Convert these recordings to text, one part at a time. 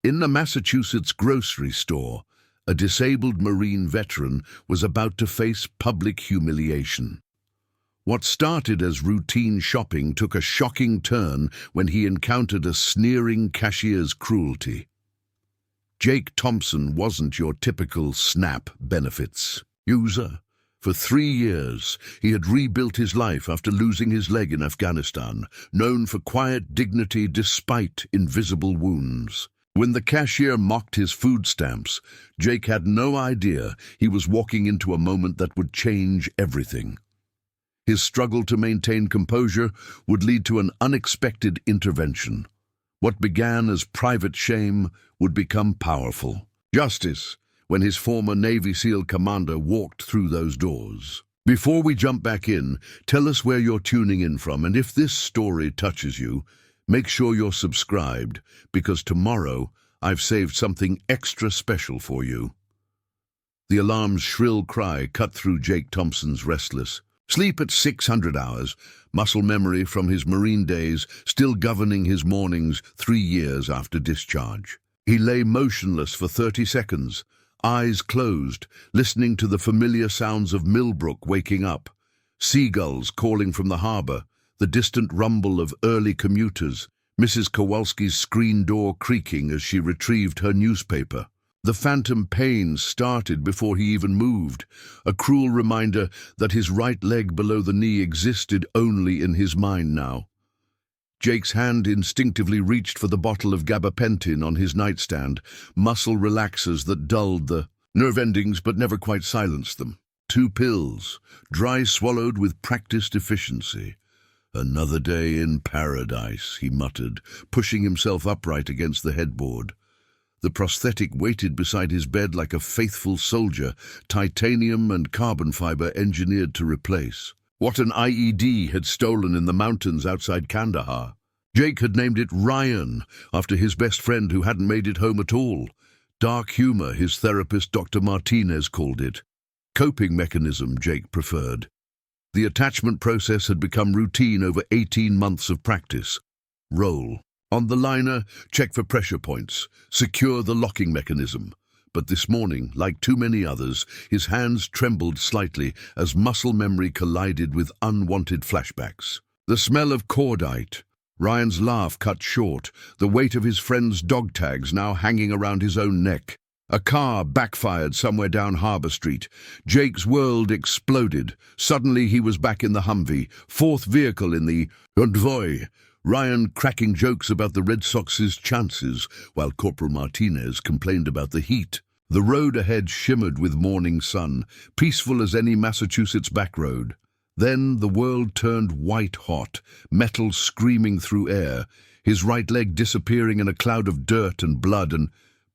In the Massachusetts grocery store, a disabled Marine veteran was about to face public humiliation. What started as routine shopping took a shocking turn when he encountered a sneering cashier's cruelty. Jake Thompson wasn't your typical SNAP benefits user. For 3 years, he had rebuilt his life after losing his leg in Afghanistan, known for quiet dignity despite invisible wounds. When the cashier mocked his food stamps, Jake had no idea he was walking into a moment that would change everything. His struggle to maintain composure would lead to an unexpected intervention. What began as private shame would become powerful justice when his former Navy SEAL commander walked through those doors. Before we jump back in, tell us where you're tuning in from, and if this story touches you, make sure you're subscribed, because tomorrow I've saved something extra special for you. The alarm's shrill cry cut through Jake Thompson's restless sleep at 600 hours, muscle memory from his Marine days still governing his mornings 3 years after discharge. He lay motionless for 30 seconds, eyes closed, listening to the familiar sounds of Millbrook waking up, seagulls calling from the harbor, the distant rumble of early commuters, Mrs. Kowalski's screen door creaking as she retrieved her newspaper. The phantom pain started before he even moved, a cruel reminder that his right leg below the knee existed only in his mind now. Jake's hand instinctively reached for the bottle of gabapentin on his nightstand, muscle relaxers that dulled the nerve endings but never quite silenced them. 2 pills, dry swallowed with practiced efficiency. "Another day in paradise," he muttered, pushing himself upright against the headboard. The prosthetic waited beside his bed like a faithful soldier, titanium and carbon fiber engineered to replace what an IED had stolen in the mountains outside Kandahar. Jake had named it Ryan, after his best friend who hadn't made it home at all. Dark humor, his therapist Dr. Martinez called it. Coping mechanism, Jake preferred. The attachment process had become routine over 18 months of practice. Roll. On the liner, check for pressure points. Secure the locking mechanism. But this morning, like too many others, his hands trembled slightly as muscle memory collided with unwanted flashbacks. The smell of cordite. Ryan's laugh cut short, the weight of his friend's dog tags now hanging around his own neck. A car backfired somewhere down Harbor Street. Jake's world exploded. Suddenly he was back in the Humvee, 4th vehicle in the convoy. Ryan cracking jokes about the Red Sox's chances, while Corporal Martinez complained about the heat. The road ahead shimmered with morning sun, peaceful as any Massachusetts back road. Then the world turned white-hot, metal screaming through air, his right leg disappearing in a cloud of dirt and blood, and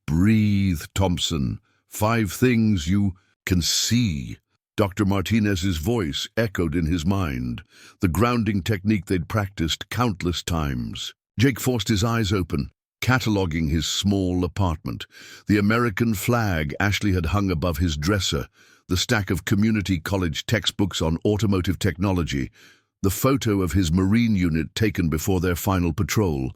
"Breathe, Thompson. 5 things you can see." Dr. Martinez's voice echoed in his mind, the grounding technique they'd practiced countless times. Jake forced his eyes open, cataloging his small apartment. The American flag Ashley had hung above his dresser, the stack of community college textbooks on automotive technology, the photo of his Marine unit taken before their final patrol,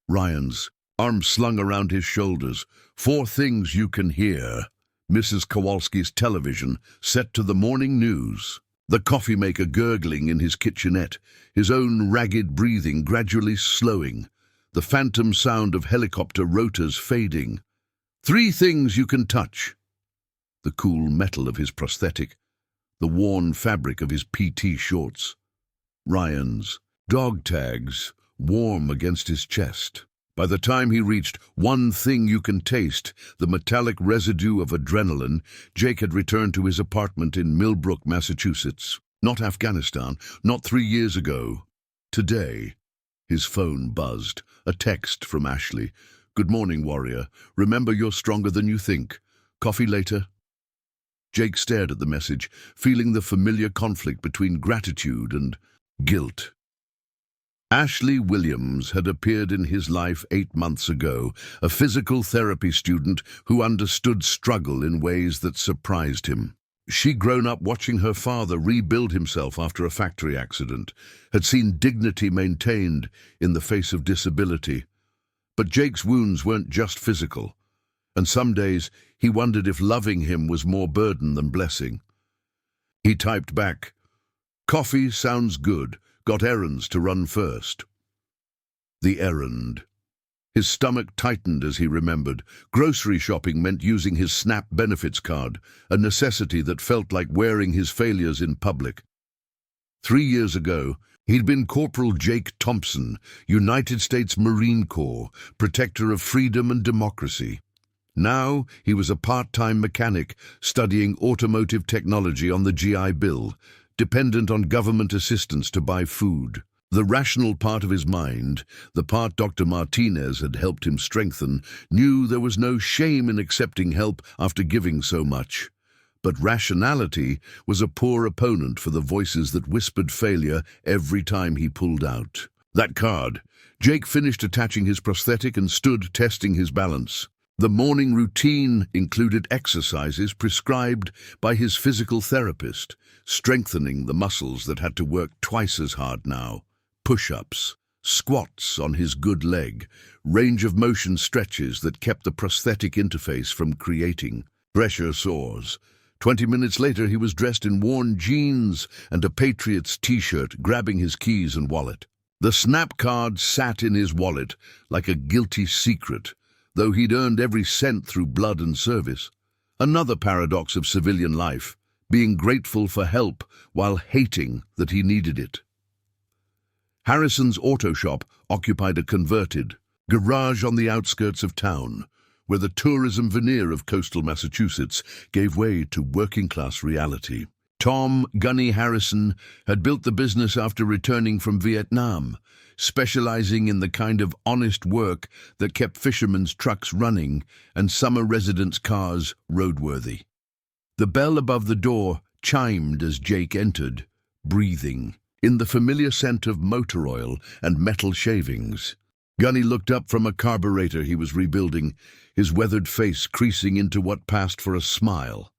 Ryan's, arms slung around his shoulders. 4 things you can hear. Mrs. Kowalski's television, set to the morning news. The coffee maker gurgling in his kitchenette, his own ragged breathing gradually slowing. The phantom sound of helicopter rotors fading. 3 things you can touch. The cool metal of his prosthetic, the worn fabric of his PT shorts. Ryan's dog tags, warm against his chest. By the time he reached 1 thing you can taste, the metallic residue of adrenaline, Jake had returned to his apartment in Millbrook, Massachusetts. Not Afghanistan, not 3 years ago. Today. His phone buzzed. A text from Ashley. "Good morning, warrior. Remember, you're stronger than you think. Coffee later?" Jake stared at the message, feeling the familiar conflict between gratitude and guilt. Ashley Williams had appeared in his life 8 months ago, a physical therapy student who understood struggle in ways that surprised him. She'd grown up watching her father rebuild himself after a factory accident, had seen dignity maintained in the face of disability. But Jake's wounds weren't just physical, and some days he wondered if loving him was more burden than blessing. He typed back, "Coffee sounds good, got errands to run first." The errand. His stomach tightened as he remembered. Grocery shopping meant using his SNAP benefits card, a necessity that felt like wearing his failures in public. 3 years ago, he'd been Corporal Jake Thompson, United States Marine Corps, protector of freedom and democracy. Now he was a part-time mechanic studying automotive technology on the GI Bill, dependent on government assistance to buy food. The rational part of his mind, the part Dr. Martinez had helped him strengthen, knew there was no shame in accepting help after giving so much. But rationality was a poor opponent for the voices that whispered failure every time he pulled out. That card. Jake finished attaching his prosthetic and stood testing his balance. The morning routine included exercises prescribed by his physical therapist, strengthening the muscles that had to work twice as hard now. Push-ups, squats on his good leg, range of motion stretches that kept the prosthetic interface from creating pressure sores. 20 minutes later, he was dressed in worn jeans and a Patriots t-shirt, grabbing his keys and wallet. The SNAP card sat in his wallet like a guilty secret, though he'd earned every cent through blood and service. Another paradox of civilian life, being grateful for help while hating that he needed it. Harrison's auto shop occupied a converted garage on the outskirts of town, where the tourism veneer of coastal Massachusetts gave way to working-class reality. Tom "Gunny" Harrison had built the business after returning from Vietnam, specializing in the kind of honest work that kept fishermen's trucks running and summer residents' cars roadworthy. The bell above the door chimed as Jake entered, breathing in the familiar scent of motor oil and metal shavings. Gunny looked up from a carburetor he was rebuilding, his weathered face creasing into what passed for a smile.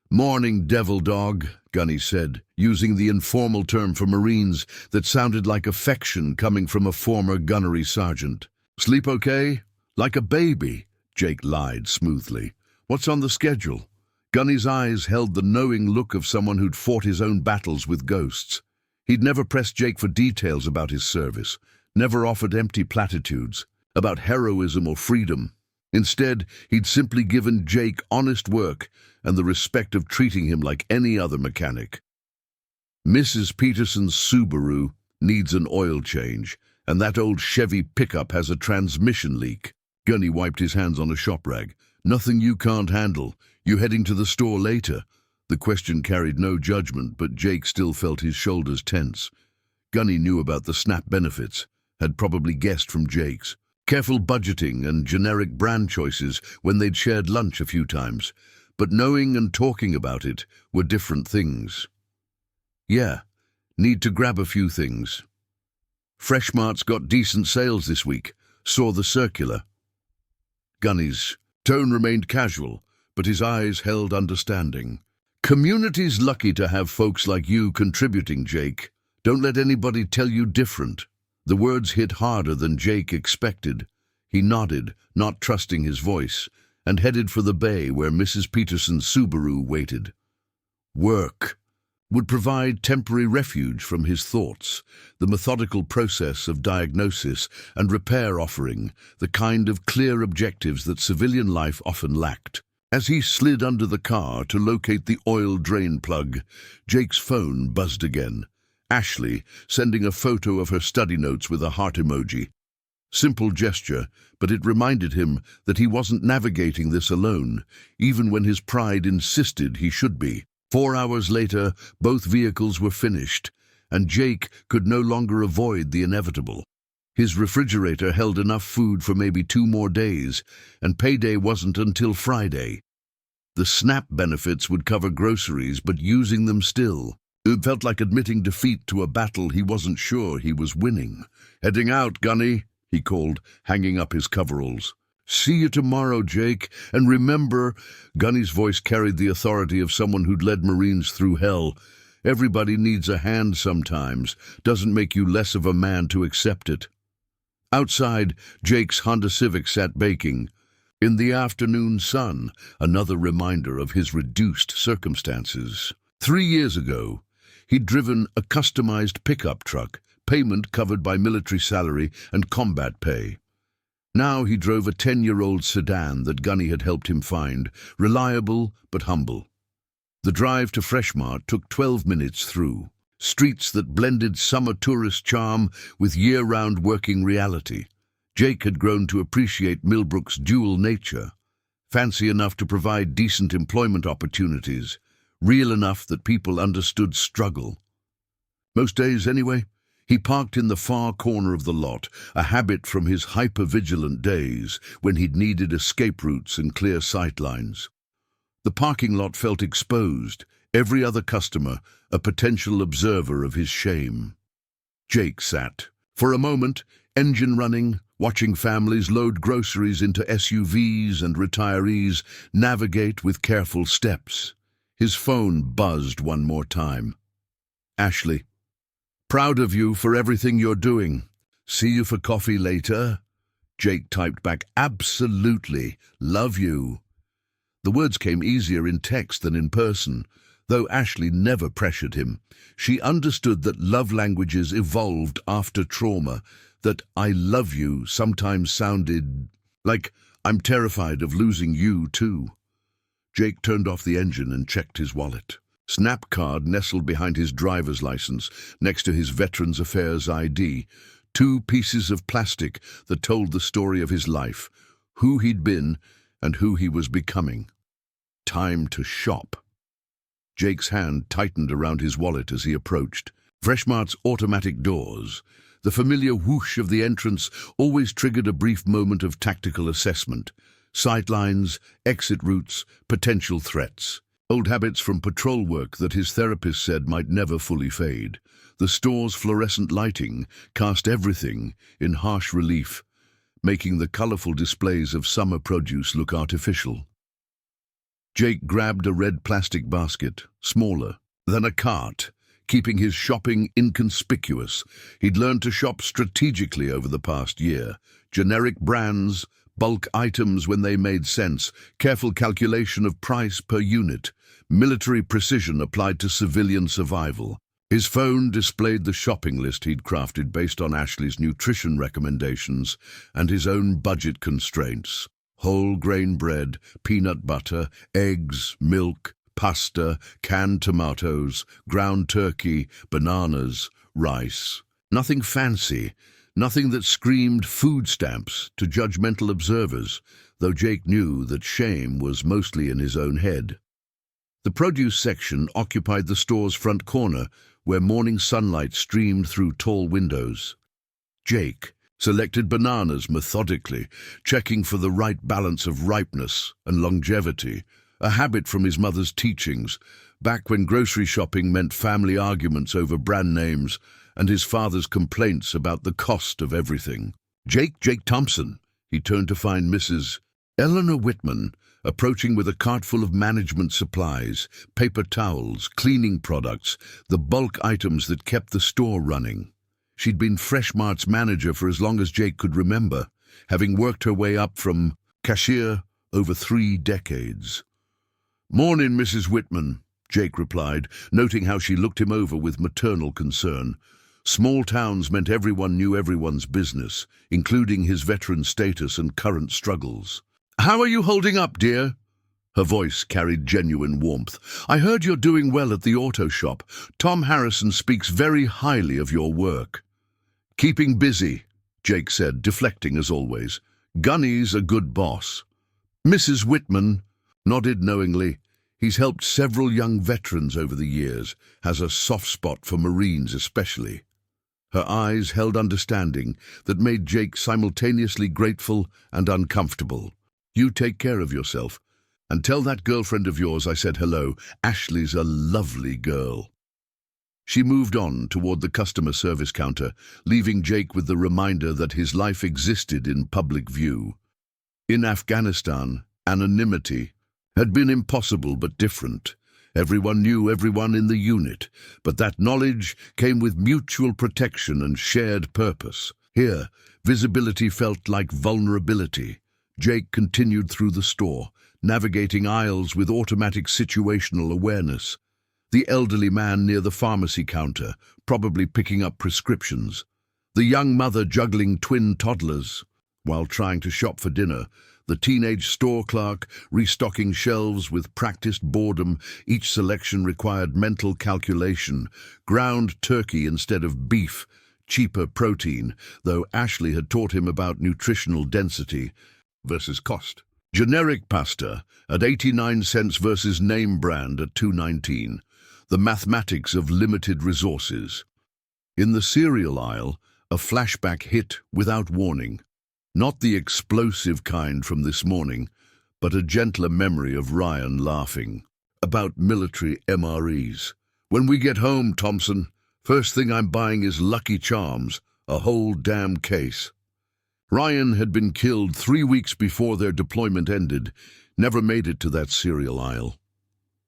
"Morning, devil dog," Gunny said, using the informal term for Marines that sounded like affection coming from a former gunnery sergeant. "Sleep okay?" "Like a baby," Jake lied smoothly. "What's on the schedule?" Gunny's eyes held the knowing look of someone who'd fought his own battles with ghosts. He'd never pressed Jake for details about his service, never offered empty platitudes about heroism or freedom. Instead, he'd simply given Jake honest work and the respect of treating him like any other mechanic. "Mrs. Peterson's Subaru needs an oil change, and that old Chevy pickup has a transmission leak." Gunny wiped his hands on a shop rag. "Nothing you can't handle. You heading to the store later?" The question carried no judgment, but Jake still felt his shoulders tense. Gunny knew about the SNAP benefits, had probably guessed from Jake's careful budgeting and generic brand choices when they'd shared lunch a few times, but knowing and talking about it were different things. "Yeah, need to grab a few things. Freshmart's got decent sales this week. Saw the circular." Gunny's tone remained casual, but his eyes held understanding. "Community's lucky to have folks like you contributing, Jake. Don't let anybody tell you different." The words hit harder than Jake expected. He nodded, not trusting his voice, and headed for the bay where Mrs. Peterson's Subaru waited. Work would provide temporary refuge from his thoughts, the methodical process of diagnosis and repair offering the kind of clear objectives that civilian life often lacked. As he slid under the car to locate the oil drain plug, Jake's phone buzzed again. Ashley sending a photo of her study notes with a heart emoji. Simple gesture, but it reminded him that he wasn't navigating this alone, even when his pride insisted he should be. 4 hours later, both vehicles were finished, and Jake could no longer avoid the inevitable. His refrigerator held enough food for maybe 2 more days, and payday wasn't until Friday. The SNAP benefits would cover groceries, but using them still. It felt like admitting defeat to a battle he wasn't sure he was winning. "Heading out, Gunny," he called, hanging up his coveralls. "See you tomorrow, Jake, and remember," Gunny's voice carried the authority of someone who'd led Marines through hell, "everybody needs a hand sometimes. Doesn't make you less of a man to accept it." Outside, Jake's Honda Civic sat baking. In the afternoon sun, another reminder of his reduced circumstances. 3 years ago, he'd driven a customized pickup truck, payment covered by military salary and combat pay. Now he drove a 10-year-old sedan that Gunny had helped him find, reliable but humble. The drive to Freshmart took 12 minutes through. Streets that blended summer tourist charm with year-round working reality. Jake had grown to appreciate Millbrook's dual nature, fancy enough to provide decent employment opportunities, real enough that people understood struggle. Most days, anyway, he parked in the far corner of the lot, a habit from his hyper-vigilant days when he'd needed escape routes and clear sightlines. The parking lot felt exposed, every other customer a potential observer of his shame. Jake sat, for a moment, engine running, watching families load groceries into SUVs and retirees navigate with careful steps. His phone buzzed one more time. Ashley. Proud of you for everything you're doing. See you for coffee later. Jake typed back, absolutely, love you. The words came easier in text than in person, though Ashley never pressured him. She understood that love languages evolved after trauma, that I love you sometimes sounded like I'm terrified of losing you too. Jake turned off the engine and checked his wallet. Snap card nestled behind his driver's license, next to his Veterans Affairs ID, 2 pieces of plastic that told the story of his life, who he'd been and who he was becoming. Time to shop. Jake's hand tightened around his wallet as he approached. Freshmart's automatic doors, the familiar whoosh of the entrance, always triggered a brief moment of tactical assessment. Sightlines, exit routes, potential threats. Old habits from patrol work that his therapist said might never fully fade. The store's fluorescent lighting cast everything in harsh relief, making the colorful displays of summer produce look artificial. Jake grabbed a red plastic basket, smaller than a cart, keeping his shopping inconspicuous. He'd learned to shop strategically over the past year. Generic brands, bulk items when they made sense, careful calculation of price per unit, military precision applied to civilian survival. His phone displayed the shopping list he'd crafted based on Ashley's nutrition recommendations and his own budget constraints. Whole grain bread, peanut butter, eggs, milk, pasta, canned tomatoes, ground turkey, bananas, rice. Nothing fancy, nothing that screamed food stamps to judgmental observers, though Jake knew that shame was mostly in his own head. The produce section occupied the store's front corner, where morning sunlight streamed through tall windows. Jake selected bananas methodically, checking for the right balance of ripeness and longevity, a habit from his mother's teachings, back when grocery shopping meant family arguments over brand names and his father's complaints about the cost of everything. Jake Thompson. He turned to find Mrs. Eleanor Whitman approaching with a cart full of management supplies, paper towels, cleaning products, the bulk items that kept the store running. She'd been Freshmart's manager for as long as Jake could remember, having worked her way up from cashier over 3 decades. "Morning, Mrs. Whitman," Jake replied, noting how she looked him over with maternal concern. Small towns meant everyone knew everyone's business, including his veteran status and current struggles. "How are you holding up, dear?" Her voice carried genuine warmth. "I heard you're doing well at the auto shop. Tom Harrison speaks very highly of your work." "Keeping busy," Jake said, deflecting as always. "Gunny's a good boss." Mrs. Whitman nodded knowingly. He's helped several young veterans over the years, has a soft spot for Marines especially. Her eyes held understanding that made Jake simultaneously grateful and uncomfortable. "You take care of yourself. And tell that girlfriend of yours I said hello. Ashley's a lovely girl." She moved on toward the customer service counter, leaving Jake with the reminder that his life existed in public view. In Afghanistan, anonymity had been impossible but different. Everyone knew everyone in the unit, but that knowledge came with mutual protection and shared purpose. Here, visibility felt like vulnerability. Jake continued through the store, navigating aisles with automatic situational awareness. The elderly man near the pharmacy counter, probably picking up prescriptions. The young mother juggling twin toddlers. While trying to shop for dinner, the teenage store clerk restocking shelves with practiced boredom. Each selection required mental calculation. Ground turkey instead of beef, cheaper protein, though Ashley had taught him about nutritional density versus cost. Generic pasta at 89 cents versus name brand at 2.19. The mathematics of limited resources. In the cereal aisle, a flashback hit without warning. Not the explosive kind from this morning, but a gentler memory of Ryan laughing. About military MREs. When we get home, Thompson, first thing I'm buying is Lucky Charms, a whole damn case. Ryan had been killed 3 weeks before their deployment ended, never made it to that cereal aisle.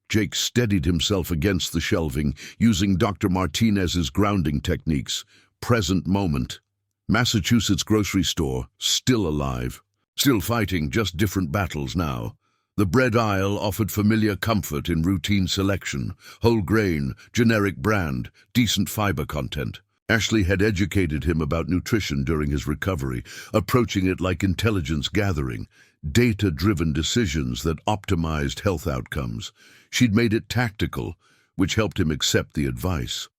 Jake steadied himself against the shelving, using Dr. Martinez's grounding techniques. Present moment. Massachusetts grocery store, still alive. Still fighting, just different battles now. The bread aisle offered familiar comfort in routine selection. Whole grain, generic brand, decent fiber content. Ashley had educated him about nutrition during his recovery, approaching it like intelligence gathering, data-driven decisions that optimized health outcomes. She'd made it tactical, which helped him accept the advice.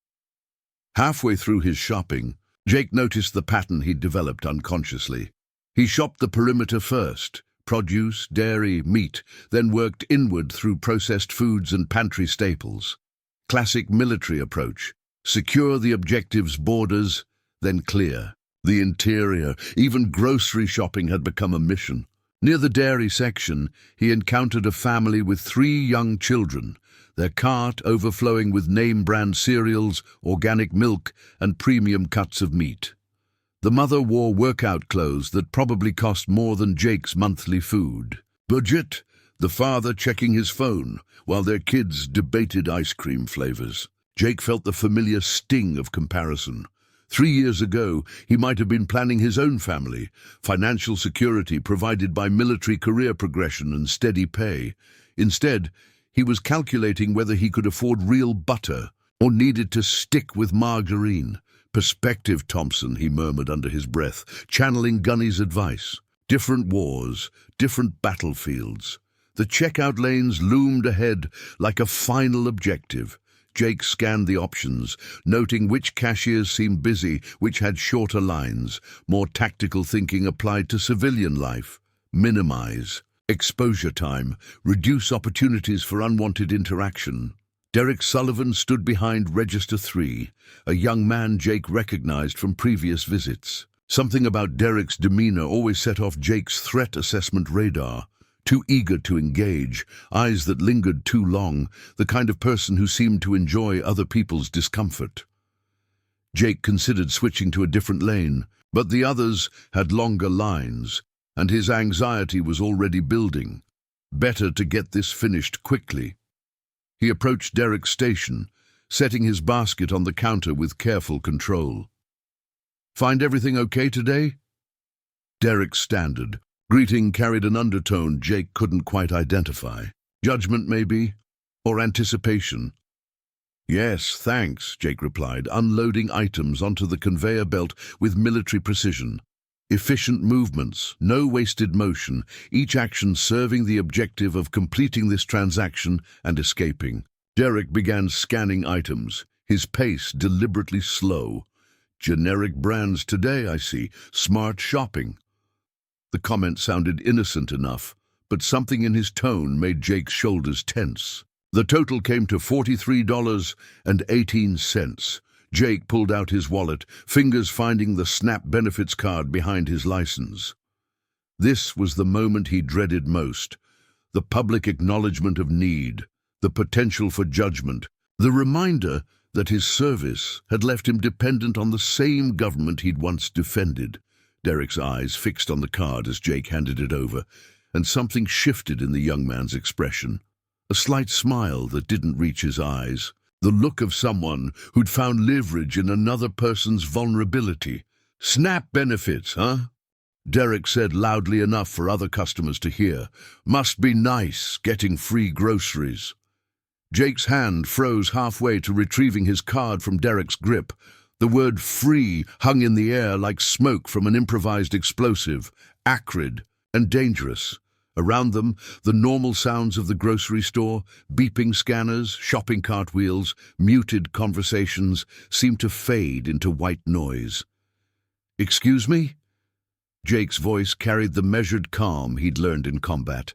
Halfway through his shopping, Jake noticed the pattern he'd developed unconsciously. He shopped the perimeter first, produce, dairy, meat, then worked inward through processed foods and pantry staples. Classic military approach. Secure the objective's borders, then clear. The interior, even grocery shopping had become a mission. Near the dairy section, he encountered a family with 3 young children, their cart overflowing with name-brand cereals, organic milk, and premium cuts of meat. The mother wore workout clothes that probably cost more than Jake's monthly food. Budget? The father checking his phone, while their kids debated ice cream flavors. Jake felt the familiar sting of comparison. 3 years ago, he might have been planning his own family, financial security provided by military career progression and steady pay. Instead, he was calculating whether he could afford real butter or needed to stick with margarine. Perspective, Thompson, he murmured under his breath, channeling Gunny's advice. Different wars, different battlefields. The checkout lanes loomed ahead like a final objective. Jake scanned the options, noting which cashiers seemed busy, which had shorter lines. More tactical thinking applied to civilian life. Minimize exposure time, reduce opportunities for unwanted interaction. Derek Sullivan stood behind Register 3, a young man Jake recognized from previous visits. Something about Derek's demeanor always set off Jake's threat assessment radar. Too eager to engage, eyes that lingered too long, the kind of person who seemed to enjoy other people's discomfort. Jake considered switching to a different lane, but the others had longer lines, and his anxiety was already building. Better to get this finished quickly. He approached Derek's station, setting his basket on the counter with careful control. "Find everything okay today?" Derek's standard greeting carried an undertone Jake couldn't quite identify. Judgment, maybe? Or anticipation? "Yes, thanks," Jake replied, unloading items onto the conveyor belt with military precision. Efficient movements, no wasted motion, each action serving the objective of completing this transaction and escaping. Derek began scanning items, his pace deliberately slow. "Generic brands today, I see. Smart shopping." The comment sounded innocent enough, but something in his tone made Jake's shoulders tense. The total came to $43.18. Jake pulled out his wallet, fingers finding the SNAP benefits card behind his license. This was the moment he dreaded most. The public acknowledgement of need, the potential for judgment, the reminder that his service had left him dependent on the same government he'd once defended. Derek's eyes fixed on the card as Jake handed it over, and something shifted in the young man's expression. A slight smile that didn't reach his eyes. The look of someone who'd found leverage in another person's vulnerability. SNAP benefits, huh? Derek said loudly enough for other customers to hear. Must be nice, getting free groceries. Jake's hand froze halfway to retrieving his card from Derek's grip. The word free hung in the air like smoke from an improvised explosive, acrid and dangerous. Around them, the normal sounds of the grocery store, beeping scanners, shopping cart wheels, muted conversations, seemed to fade into white noise. "Excuse me?" Jake's voice carried the measured calm he'd learned in combat,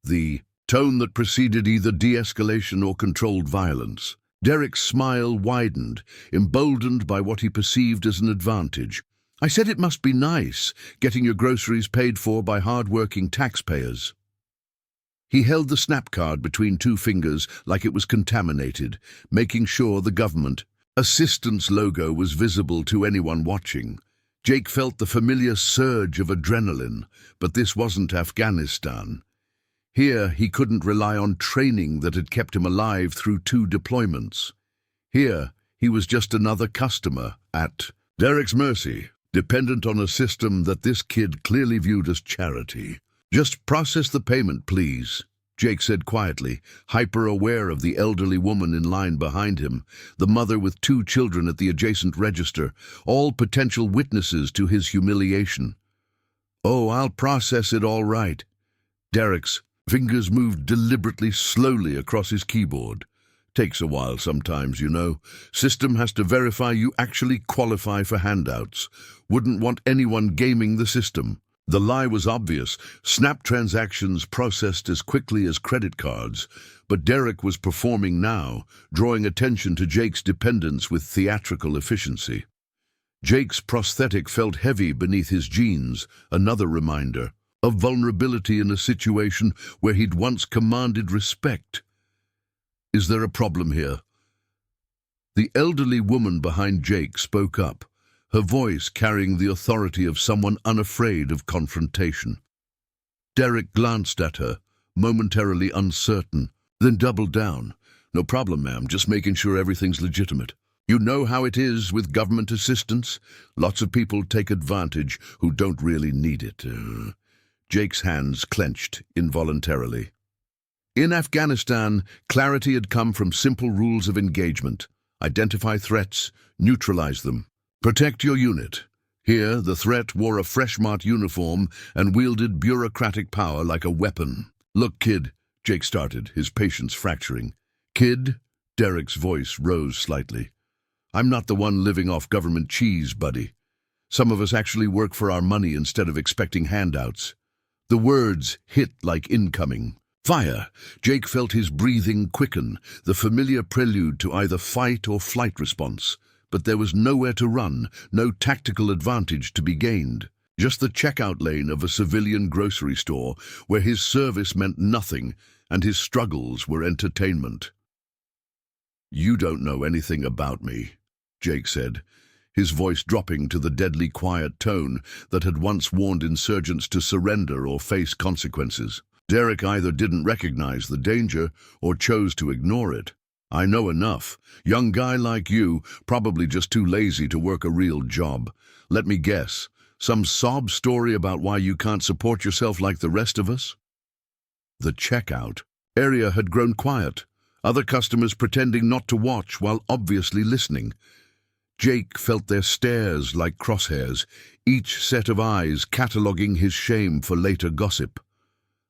the tone that preceded either de-escalation or controlled violence. Derek's smile widened, emboldened by what he perceived as an advantage. "I said it must be nice, getting your groceries paid for by hard-working taxpayers." He held the SNAP card between two fingers like it was contaminated, making sure the government assistance logo was visible to anyone watching. Jake felt the familiar surge of adrenaline, but this wasn't Afghanistan. Here he couldn't rely on training that had kept him alive through 2 deployments. Here he was just another customer at Derek's mercy, dependent on a system that this kid clearly viewed as charity. "Just process the payment, please," Jake said quietly, hyper-aware of the elderly woman in line behind him, the mother with 2 children at the adjacent register, all potential witnesses to his humiliation. "Oh, I'll process it all right." Derek's fingers moved deliberately slowly across his keyboard. "Takes a while sometimes, you know. System has to verify you actually qualify for handouts. Wouldn't want anyone gaming the system." The lie was obvious. SNAP transactions processed as quickly as credit cards, but Derek was performing now, drawing attention to Jake's dependence with theatrical efficiency. Jake's prosthetic felt heavy beneath his jeans, another reminder of vulnerability in a situation where he'd once commanded respect. "Is there a problem here?" The elderly woman behind Jake spoke up, her voice carrying the authority of someone unafraid of confrontation. Derek glanced at her, momentarily uncertain, then doubled down. "No problem, ma'am, just making sure everything's legitimate. You know how it is with government assistance. Lots of people take advantage who don't really need it." Jake's hands clenched involuntarily. In Afghanistan, clarity had come from simple rules of engagement. Identify threats, neutralize them. Protect your unit. Here, the threat wore a fresh-marked uniform and wielded bureaucratic power like a weapon. "Look, kid," Jake started, his patience fracturing. "Kid?" Derek's voice rose slightly. "I'm not the one living off government cheese, buddy. Some of us actually work for our money instead of expecting handouts." The words hit like incoming. Fire! Jake felt his breathing quicken, the familiar prelude to either fight or flight response. But there was nowhere to run, no tactical advantage to be gained. Just the checkout lane of a civilian grocery store where his service meant nothing and his struggles were entertainment. "You don't know anything about me," Jake said, his voice dropping to the deadly quiet tone that had once warned insurgents to surrender or face consequences. Derek either didn't recognize the danger or chose to ignore it. "I know enough. Young guy like you, probably just too lazy to work a real job. Let me guess, some sob story about why you can't support yourself like the rest of us?" The checkout area had grown quiet, other customers pretending not to watch while obviously listening. Jake felt their stares like crosshairs, each set of eyes cataloguing his shame for later gossip.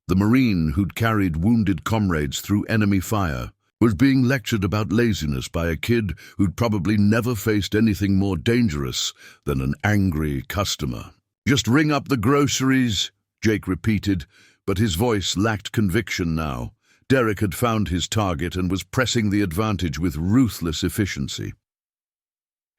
The Marine who'd carried wounded comrades through enemy fire was being lectured about laziness by a kid who'd probably never faced anything more dangerous than an angry customer. "Just ring up the groceries," Jake repeated, but his voice lacked conviction now. Derek had found his target and was pressing the advantage with ruthless efficiency.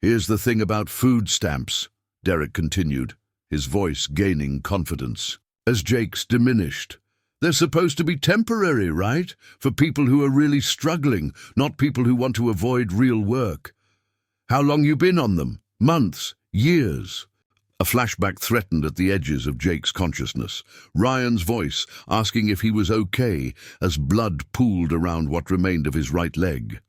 "Here's the thing about food stamps," Derek continued, his voice gaining confidence. As Jake's diminished, "They're supposed to be temporary, right? For people who are really struggling, not people who want to avoid real work. How long you been on them? Months? Years?" A flashback threatened at the edges of Jake's consciousness. Ryan's voice asking if he was okay as blood pooled around what remained of his right leg.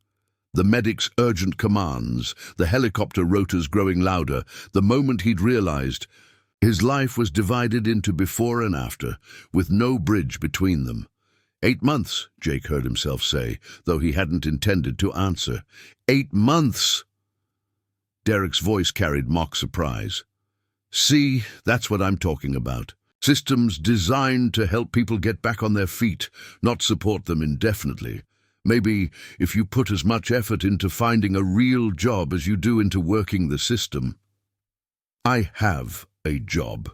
The medic's urgent commands, the helicopter rotors growing louder, the moment he'd realized his life was divided into before and after, with no bridge between them. 8 months, Jake heard himself say, though he hadn't intended to answer. 8 months! Derek's voice carried mock surprise. See, that's what I'm talking about. Systems designed to help people get back on their feet, not support them indefinitely. Maybe if you put as much effort into finding a real job as you do into working the system. I have a job.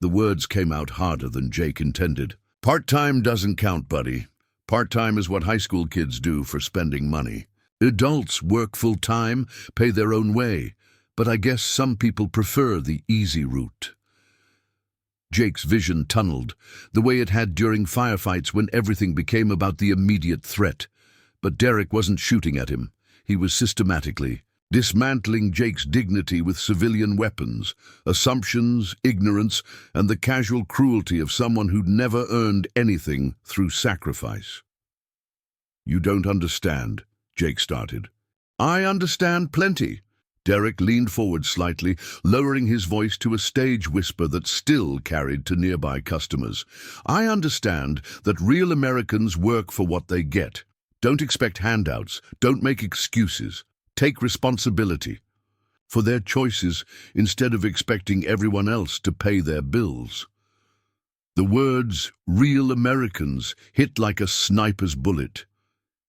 The words came out harder than Jake intended. Part-time doesn't count, buddy. Part-time is what high school kids do for spending money. Adults work full-time, pay their own way, but I guess some people prefer the easy route. Jake's vision tunneled, the way it had during firefights when everything became about the immediate threat. But Derek wasn't shooting at him. He was systematically dismantling Jake's dignity with civilian weapons, assumptions, ignorance, and the casual cruelty of someone who'd never earned anything through sacrifice. You don't understand, Jake started. I understand plenty. Derek leaned forward slightly, lowering his voice to a stage whisper that still carried to nearby customers. I understand that real Americans work for what they get. Don't expect handouts. Don't make excuses. Take responsibility for their choices instead of expecting everyone else to pay their bills. The words, real Americans, hit like a sniper's bullet.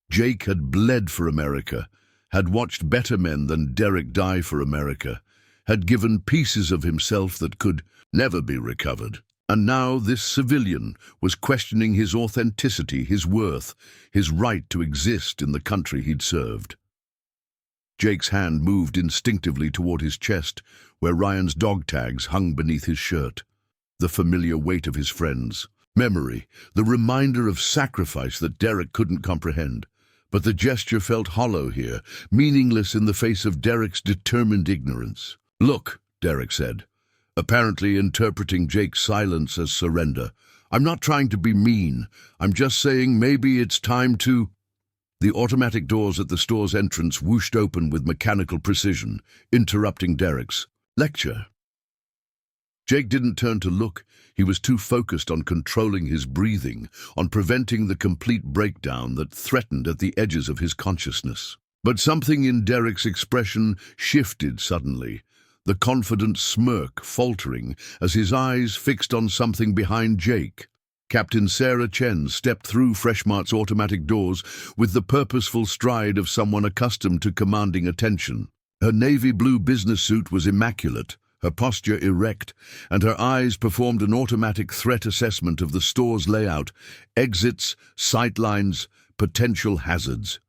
Jake had bled for America, had watched better men than Derek die for America, had given pieces of himself that could never be recovered. And now this civilian was questioning his authenticity, his worth, his right to exist in the country he'd served. Jake's hand moved instinctively toward his chest, where Ryan's dog tags hung beneath his shirt. The familiar weight of his friends, memory, the reminder of sacrifice that Derek couldn't comprehend. But the gesture felt hollow here, meaningless in the face of Derek's determined ignorance. Look, Derek said, apparently interpreting Jake's silence as surrender. I'm not trying to be mean. I'm just saying maybe it's time to... The automatic doors at the store's entrance whooshed open with mechanical precision, interrupting Derek's lecture. Jake didn't turn to look. He was too focused on controlling his breathing, on preventing the complete breakdown that threatened at the edges of his consciousness. But something in Derek's expression shifted suddenly, the confident smirk faltering as his eyes fixed on something behind Jake. Captain Sarah Chen stepped through Freshmart's automatic doors with the purposeful stride of someone accustomed to commanding attention. Her navy blue business suit was immaculate, her posture erect, and her eyes performed an automatic threat assessment of the store's layout, exits, sightlines, potential hazards.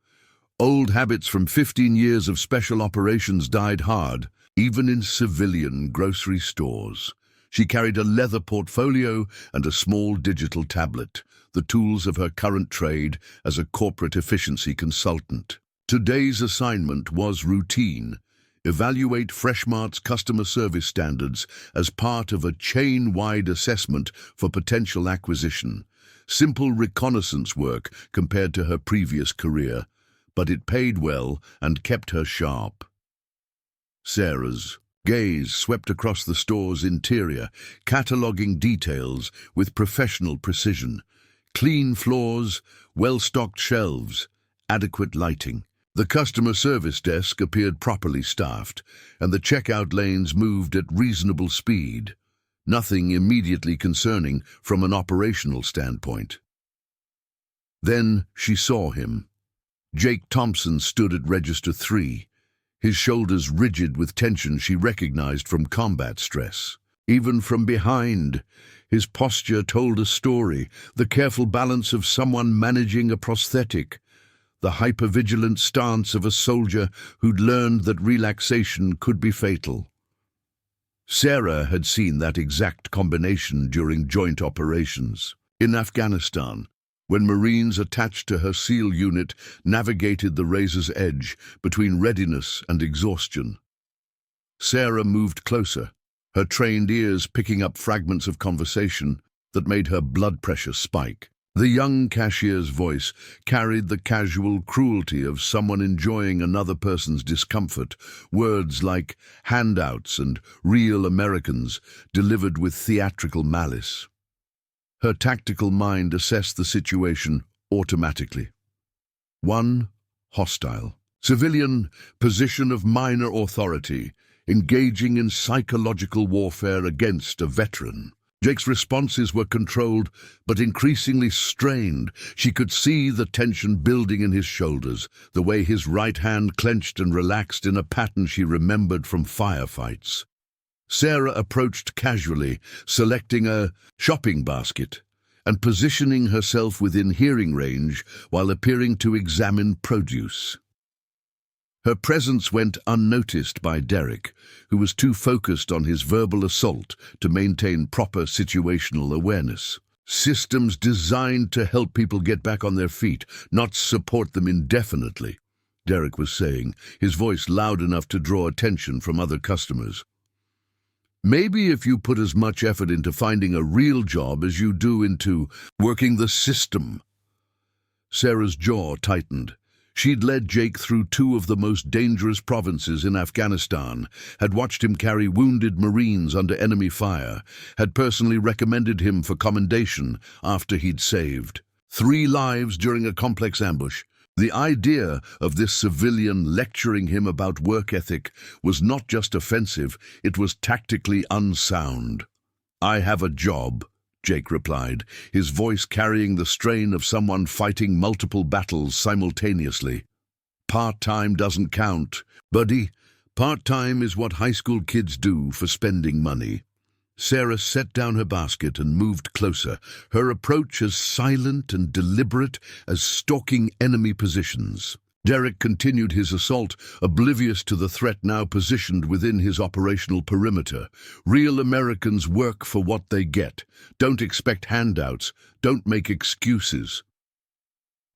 Old habits from 15 years of special operations died hard, even in civilian grocery stores. She carried a leather portfolio and a small digital tablet, the tools of her current trade as a corporate efficiency consultant. Today's assignment was routine. Evaluate Freshmart's customer service standards as part of a chain-wide assessment for potential acquisition. Simple reconnaissance work compared to her previous career, but it paid well and kept her sharp. Sarah's gaze swept across the store's interior, cataloging details with professional precision. Clean floors, well-stocked shelves, adequate lighting. The customer service desk appeared properly staffed, and the checkout lanes moved at reasonable speed. Nothing immediately concerning from an operational standpoint. Then she saw him. Jake Thompson stood at register 3, his shoulders rigid with tension she recognized from combat stress. Even from behind, his posture told a story, the careful balance of someone managing a prosthetic, the hypervigilant stance of a soldier who'd learned that relaxation could be fatal. Sarah had seen that exact combination during joint operations. In Afghanistan, when Marines attached to her SEAL unit navigated the razor's edge between readiness and exhaustion. Sarah moved closer, her trained ears picking up fragments of conversation that made her blood pressure spike. The young cashier's voice carried the casual cruelty of someone enjoying another person's discomfort. Words like handouts and real Americans delivered with theatrical malice. Her tactical mind assessed the situation automatically. 1. Hostile. Civilian, position of minor authority, engaging in psychological warfare against a veteran. Jake's responses were controlled, but increasingly strained. She could see the tension building in his shoulders, the way his right hand clenched and relaxed in a pattern she remembered from firefights. Sarah approached casually, selecting a shopping basket and positioning herself within hearing range while appearing to examine produce. Her presence went unnoticed by Derek, who was too focused on his verbal assault to maintain proper situational awareness. Systems designed to help people get back on their feet, not support them indefinitely, Derek was saying, his voice loud enough to draw attention from other customers. Maybe if you put as much effort into finding a real job as you do into working the system. Sarah's jaw tightened. She'd led Jake through 2 of the most dangerous provinces in Afghanistan, had watched him carry wounded Marines under enemy fire, had personally recommended him for commendation after he'd saved 3 lives during a complex ambush. The idea of this civilian lecturing him about work ethic was not just offensive, it was tactically unsound. "I have a job," Jake replied, his voice carrying the strain of someone fighting multiple battles simultaneously. "Part-time doesn't count, buddy. Part-time is what high school kids do for spending money." Sarah set down her basket and moved closer, her approach as silent and deliberate as stalking enemy positions. Derek continued his assault, oblivious to the threat now positioned within his operational perimeter. "Real Americans work for what they get. Don't expect handouts. Don't make excuses."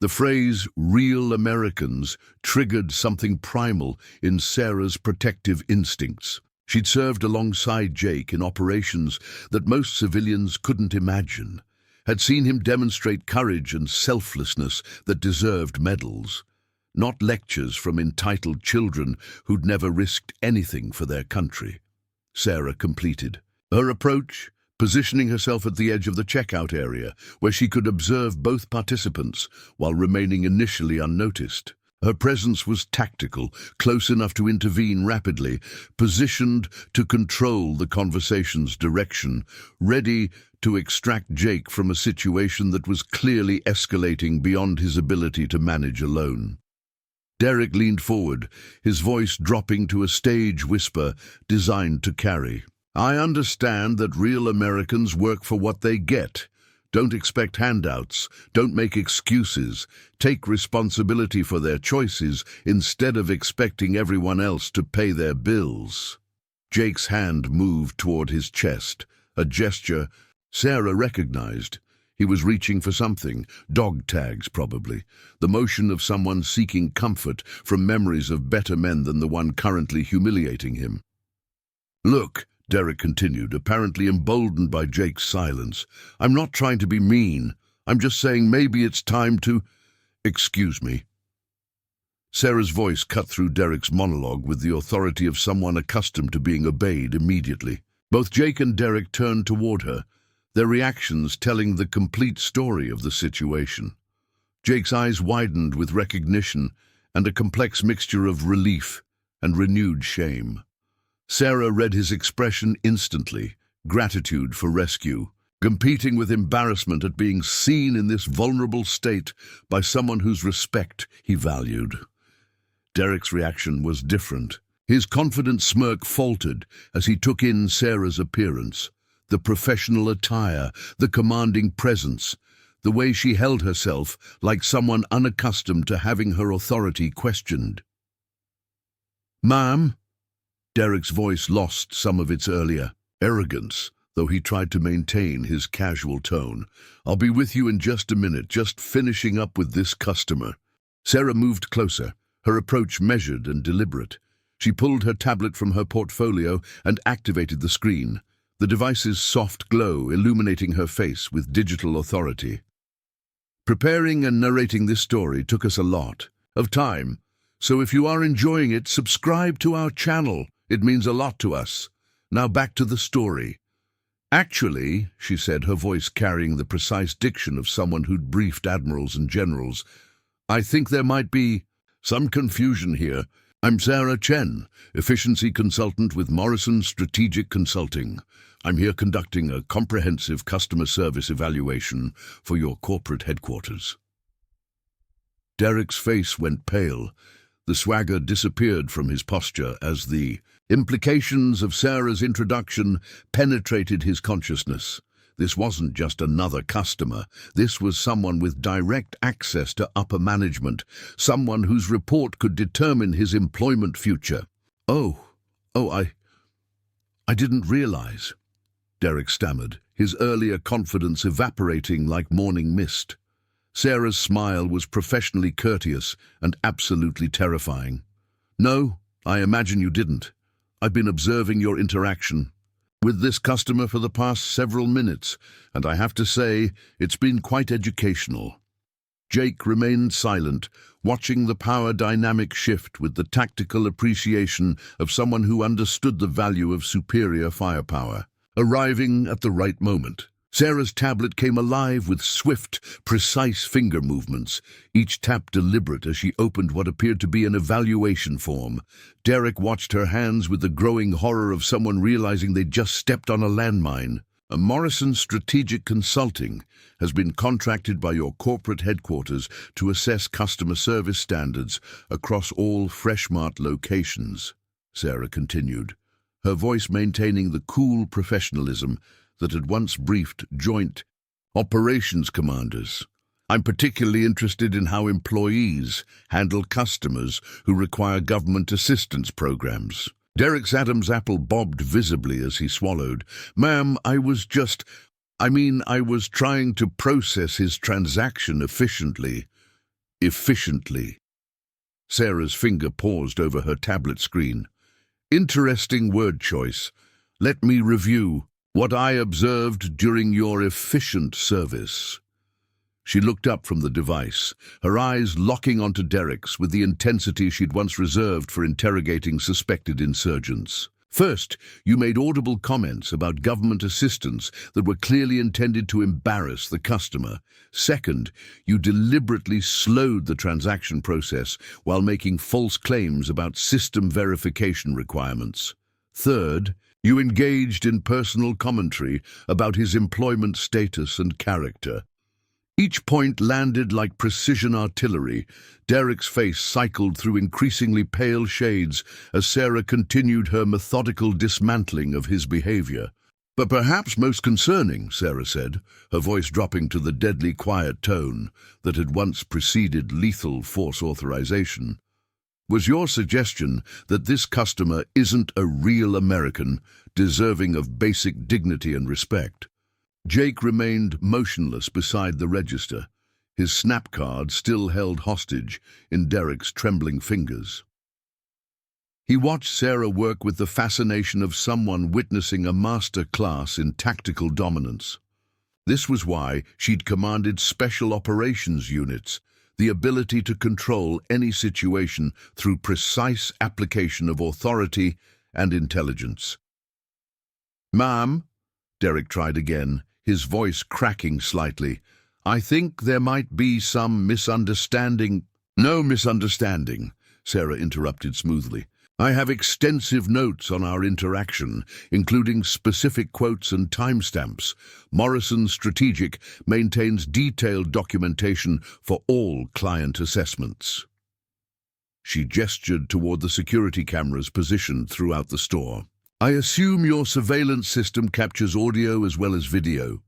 The phrase "real Americans" triggered something primal in Sarah's protective instincts. She'd served alongside Jake in operations that most civilians couldn't imagine, had seen him demonstrate courage and selflessness that deserved medals. Not lectures from entitled children who'd never risked anything for their country. Sarah completed her approach, positioning herself at the edge of the checkout area, where she could observe both participants while remaining initially unnoticed. Her presence was tactical, close enough to intervene rapidly, positioned to control the conversation's direction, ready to extract Jake from a situation that was clearly escalating beyond his ability to manage alone. Derek leaned forward, his voice dropping to a stage whisper designed to carry. "I understand that real Americans work for what they get. Don't expect handouts. Don't make excuses. Take responsibility for their choices instead of expecting everyone else to pay their bills." Jake's hand moved toward his chest, a gesture Sarah recognized. He was reaching for something, dog tags probably, the motion of someone seeking comfort from memories of better men than the one currently humiliating him. "Look," Derek continued, apparently emboldened by Jake's silence, "I'm not trying to be mean. I'm just saying maybe it's time to—" "Excuse me." Sarah's voice cut through Derek's monologue with the authority of someone accustomed to being obeyed immediately. Both Jake and Derek turned toward her, their reactions telling the complete story of the situation. Jake's eyes widened with recognition and a complex mixture of relief and renewed shame. Sarah read his expression instantly, gratitude for rescue, competing with embarrassment at being seen in this vulnerable state by someone whose respect he valued. Derek's reaction was different. His confident smirk faltered as he took in Sarah's appearance, the professional attire, the commanding presence, the way she held herself like someone unaccustomed to having her authority questioned. "Ma'am?" Derek's voice lost some of its earlier arrogance, though he tried to maintain his casual tone. "I'll be with you in just a minute, just finishing up with this customer." Sarah moved closer, her approach measured and deliberate. She pulled her tablet from her portfolio and activated the screen, the device's soft glow illuminating her face with digital authority. Preparing and narrating this story took us a lot of time, so if you are enjoying it, subscribe to our channel. It means a lot to us. Now back to the story. Actually, she said, her voice carrying the precise diction of someone who'd briefed admirals and generals, I think there might be some confusion here. I'm Sarah Chen, efficiency consultant with Morrison Strategic Consulting. I'm here conducting a comprehensive customer service evaluation for your corporate headquarters. Derek's face went pale. The swagger disappeared from his posture as the implications of Sarah's introduction penetrated his consciousness. This wasn't just another customer. This was someone with direct access to upper management, someone whose report could determine his employment future. I didn't realize, Derek stammered, his earlier confidence evaporating like morning mist. Sarah's smile was professionally courteous and absolutely terrifying. No, I imagine you didn't. I've been observing your interaction with this customer for the past several minutes, and I have to say, it's been quite educational. Jake remained silent, watching the power dynamic shift with the tactical appreciation of someone who understood the value of superior firepower. Arriving at the right moment, Sarah's tablet came alive with swift, precise finger movements, each tap deliberate as she opened what appeared to be an evaluation form. Derek watched her hands with the growing horror of someone realizing they'd just stepped on a landmine. Morrison Strategic Consulting has been contracted by your corporate headquarters to assess customer service standards across all Freshmart locations, Sarah continued, her voice maintaining the cool professionalism that had once briefed joint operations commanders. I'm particularly interested in how employees handle customers who require government assistance programs. Derek's Adam's apple bobbed visibly as he swallowed. Ma'am, I was trying to process his transaction efficiently. Efficiently. Sarah's finger paused over her tablet screen. Interesting word choice. Let me review what I observed during your efficient service. She looked up from the device, her eyes locking onto Derek's with the intensity she'd once reserved for interrogating suspected insurgents. First, you made audible comments about government assistance that were clearly intended to embarrass the customer. Second, you deliberately slowed the transaction process while making false claims about system verification requirements. Third, you engaged in personal commentary about his employment status and character. Each point landed like precision artillery. Derek's face cycled through increasingly pale shades as Sarah continued her methodical dismantling of his behavior. But perhaps most concerning, Sarah said, her voice dropping to the deadly quiet tone that had once preceded lethal force authorization, was your suggestion that this customer isn't a real American, deserving of basic dignity and respect. Jake remained motionless beside the register, his snap card still held hostage in Derek's trembling fingers. He watched Sarah work with the fascination of someone witnessing a master class in tactical dominance. This was why she'd commanded special operations units, the ability to control any situation through precise application of authority and intelligence. Ma'am, Derek tried again, his voice cracking slightly. I think there might be some misunderstanding. No misunderstanding, Sarah interrupted smoothly. I have extensive notes on our interaction, including specific quotes and timestamps. Morrison Strategic maintains detailed documentation for all client assessments. She gestured toward the security cameras positioned throughout the store. I assume your surveillance system captures audio as well as video.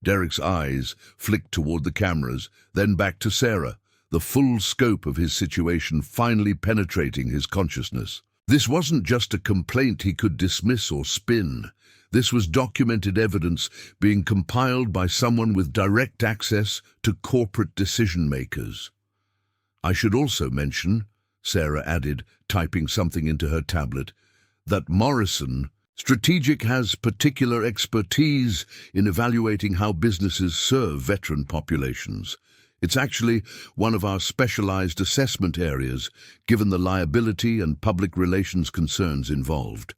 Derek's eyes flicked toward the cameras, then back to Sarah, the full scope of his situation finally penetrating his consciousness. This wasn't just a complaint he could dismiss or spin. This was documented evidence being compiled by someone with direct access to corporate decision-makers. I should also mention, Sarah added, typing something into her tablet, that Morrison Strategic has particular expertise in evaluating how businesses serve veteran populations. It's actually one of our specialized assessment areas, given the liability and public relations concerns involved.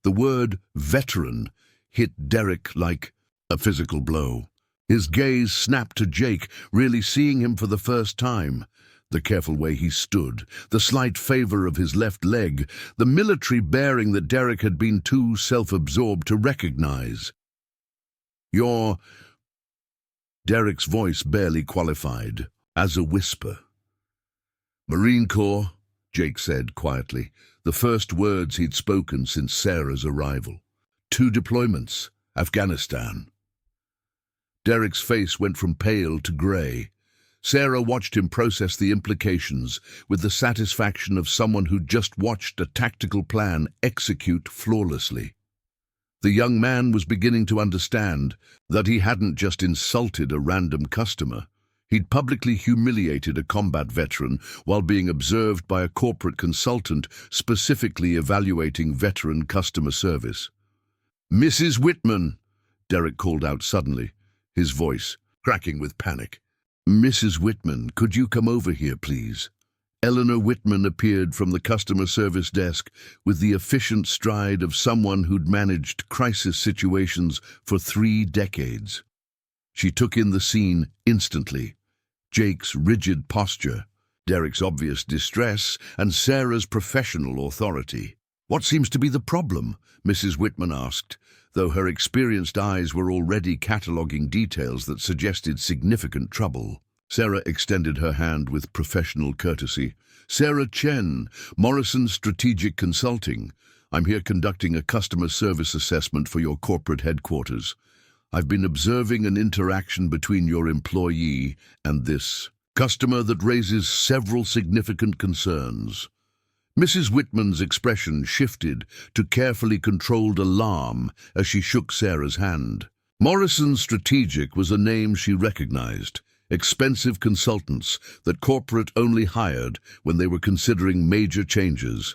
The word veteran hit Derek like a physical blow. His gaze snapped to Jake, really seeing him for the first time. The careful way he stood, the slight favor of his left leg, the military bearing that Derek had been too self-absorbed to recognize. "You're—" Derek's voice barely qualified, as a whisper. "Marine Corps," Jake said quietly, the first words he'd spoken since Sarah's arrival. "2 deployments, Afghanistan." Derek's face went from pale to grey. Sarah watched him process the implications with the satisfaction of someone who'd just watched a tactical plan execute flawlessly. The young man was beginning to understand that he hadn't just insulted a random customer. He'd publicly humiliated a combat veteran while being observed by a corporate consultant specifically evaluating veteran customer service. "Mrs. Whitman," Derek called out suddenly, his voice cracking with panic. "Mrs. Whitman, could you come over here, please?" Eleanor Whitman appeared from the customer service desk with the efficient stride of someone who'd managed crisis situations for 3 decades. She took in the scene instantly. Jake's rigid posture, Derek's obvious distress, and Sarah's professional authority. "What seems to be the problem?" Mrs. Whitman asked, though her experienced eyes were already cataloguing details that suggested significant trouble. Sarah extended her hand with professional courtesy. "Sarah Chen, Morrison Strategic Consulting. I'm here conducting a customer service assessment for your corporate headquarters. I've been observing an interaction between your employee and this customer that raises several significant concerns." Mrs. Whitman's expression shifted to carefully controlled alarm as she shook Sarah's hand. Morrison Strategic was a name she recognized, expensive consultants that corporate only hired when they were considering major changes.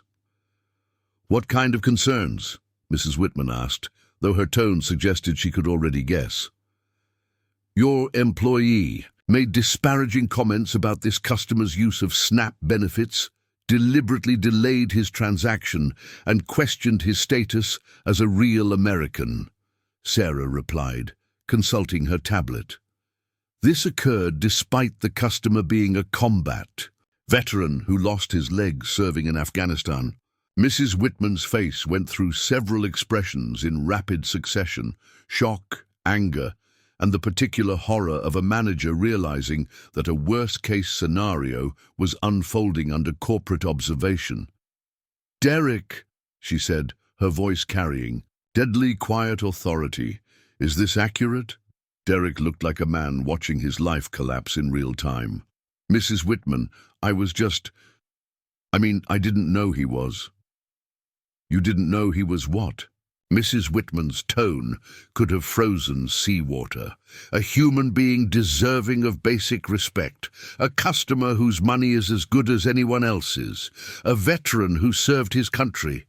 "What kind of concerns?" Mrs. Whitman asked, though her tone suggested she could already guess. "Your employee made disparaging comments about this customer's use of SNAP benefits, deliberately delayed his transaction, and questioned his status as a real American," Sarah replied, consulting her tablet. This occurred despite the customer being a combat veteran who lost his leg serving in Afghanistan. Mrs. Whitman's face went through several expressions in rapid succession: shock, anger, and the particular horror of a manager realizing that a worst-case scenario was unfolding under corporate observation. "Derek," she said, her voice carrying deadly quiet authority, "is this accurate?" Derek looked like a man watching his life collapse in real time. "Mrs. Whitman, I didn't know he was." "You didn't know he was what?" Mrs. Whitman's tone could have frozen seawater. "A human being deserving of basic respect, a customer whose money is as good as anyone else's, a veteran who served his country."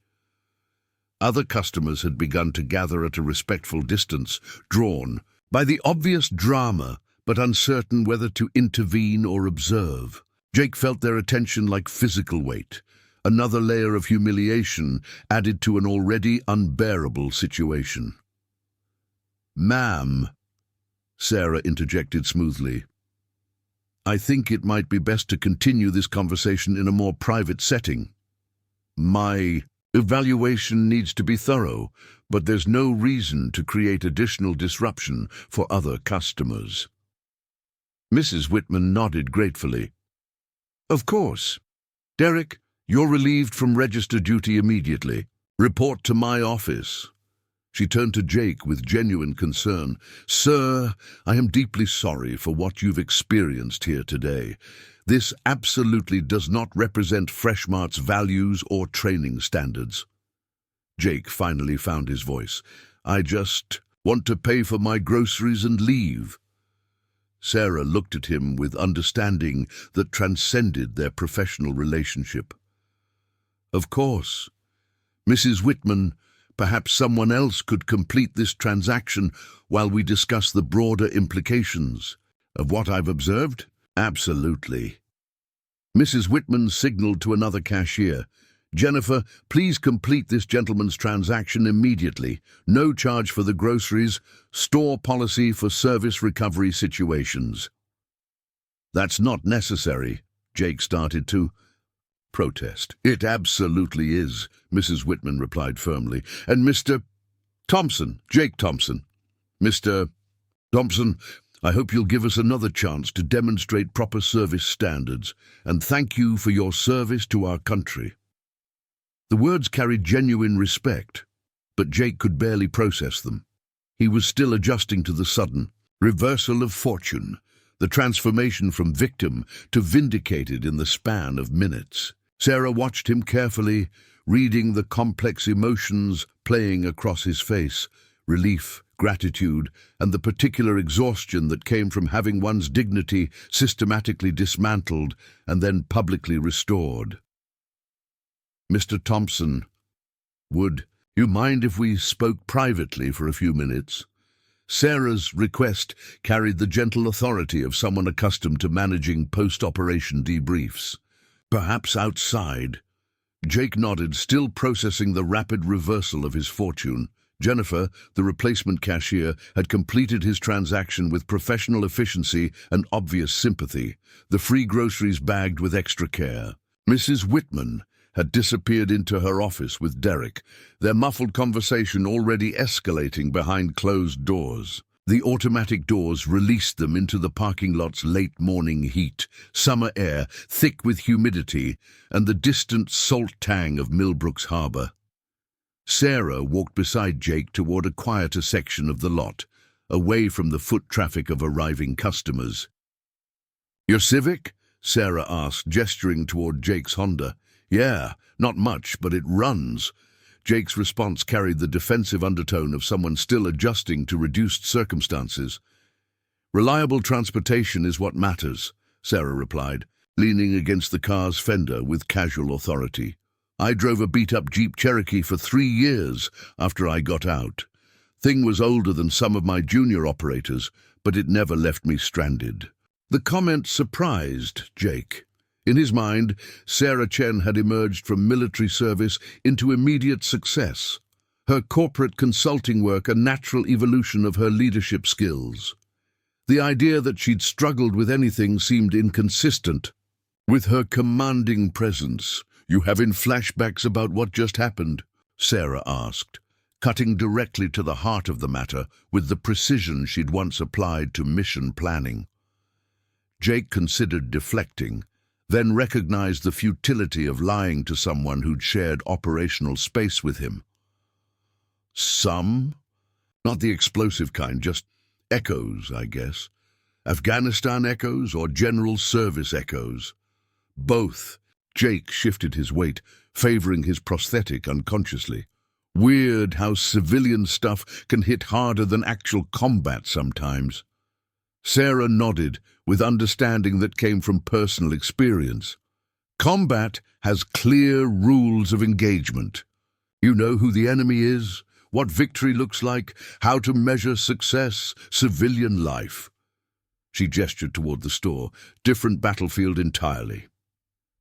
Other customers had begun to gather at a respectful distance, drawn by the obvious drama, but uncertain whether to intervene or observe. Jake felt their attention like physical weight. Another layer of humiliation added to an already unbearable situation. "Ma'am," Sarah interjected smoothly, "I think it might be best to continue this conversation in a more private setting. My evaluation needs to be thorough, but there's no reason to create additional disruption for other customers." Mrs. Whitman nodded gratefully. "Of course. Derek, you're relieved from register duty immediately. Report to my office." She turned to Jake with genuine concern. "Sir, I am deeply sorry for what you've experienced here today. This absolutely does not represent Freshmart's values or training standards." Jake finally found his voice. "I just want to pay for my groceries and leave." Sarah looked at him with understanding that transcended their professional relationship. "Of course." Mrs. Whitman Perhaps someone else could complete this transaction while we discuss the broader implications of what I've observed? Absolutely. Mrs. Whitman signaled to another cashier. Jennifer, please complete this gentleman's transaction immediately. No charge for the groceries. Store policy for service recovery situations. That's not necessary, Jake started to protest. It absolutely is, Mrs. Whitman replied firmly. And Mr. Thompson, Jake Thompson. Mr. Thompson, I hope you'll give us another chance to demonstrate proper service standards, and thank you for your service to our country. The words carried genuine respect, but Jake could barely process them. He was still adjusting to the sudden reversal of fortune, the transformation from victim to vindicated in the span of minutes. Sarah watched him carefully, reading the complex emotions playing across his face, relief, gratitude, and the particular exhaustion that came from having one's dignity systematically dismantled and then publicly restored. Mr. Thompson, would you mind if we spoke privately for a few minutes? Sarah's request carried the gentle authority of someone accustomed to managing post-operation debriefs. Perhaps outside. Jake nodded, still processing the rapid reversal of his fortune. Jennifer, the replacement cashier, had completed his transaction with professional efficiency and obvious sympathy, the free groceries bagged with extra care. Mrs. Whitman had disappeared into her office with Derek, their muffled conversation already escalating behind closed doors. The automatic doors released them into the parking lot's late morning heat, summer air thick with humidity, and the distant salt tang of Millbrook's harbor. Sarah walked beside Jake toward a quieter section of the lot, away from the foot traffic of arriving customers. "Your Civic?" Sarah asked, gesturing toward Jake's Honda. "Yeah, not much, but it runs." Jake's response carried the defensive undertone of someone still adjusting to reduced circumstances. "Reliable transportation is what matters," Sarah replied, leaning against the car's fender with casual authority. "I drove a beat-up Jeep Cherokee for 3 years after I got out. Thing was older than some of my junior operators, but it never left me stranded." The comment surprised Jake. In his mind, Sarah Chen had emerged from military service into immediate success, her corporate consulting work a natural evolution of her leadership skills. The idea that she'd struggled with anything seemed inconsistent with her commanding presence. "You having flashbacks about what just happened?" Sarah asked, cutting directly to the heart of the matter with the precision she'd once applied to mission planning. Jake considered deflecting, then recognized the futility of lying to someone who'd shared operational space with him. "Some? Not the explosive kind, just echoes, I guess. Afghanistan echoes or general service echoes?" "Both." Jake shifted his weight, favoring his prosthetic unconsciously. "Weird how civilian stuff can hit harder than actual combat sometimes." Sarah nodded, with understanding that came from personal experience. "Combat has clear rules of engagement. You know who the enemy is, what victory looks like, how to measure success, civilian life." She gestured toward the store, different battlefield entirely.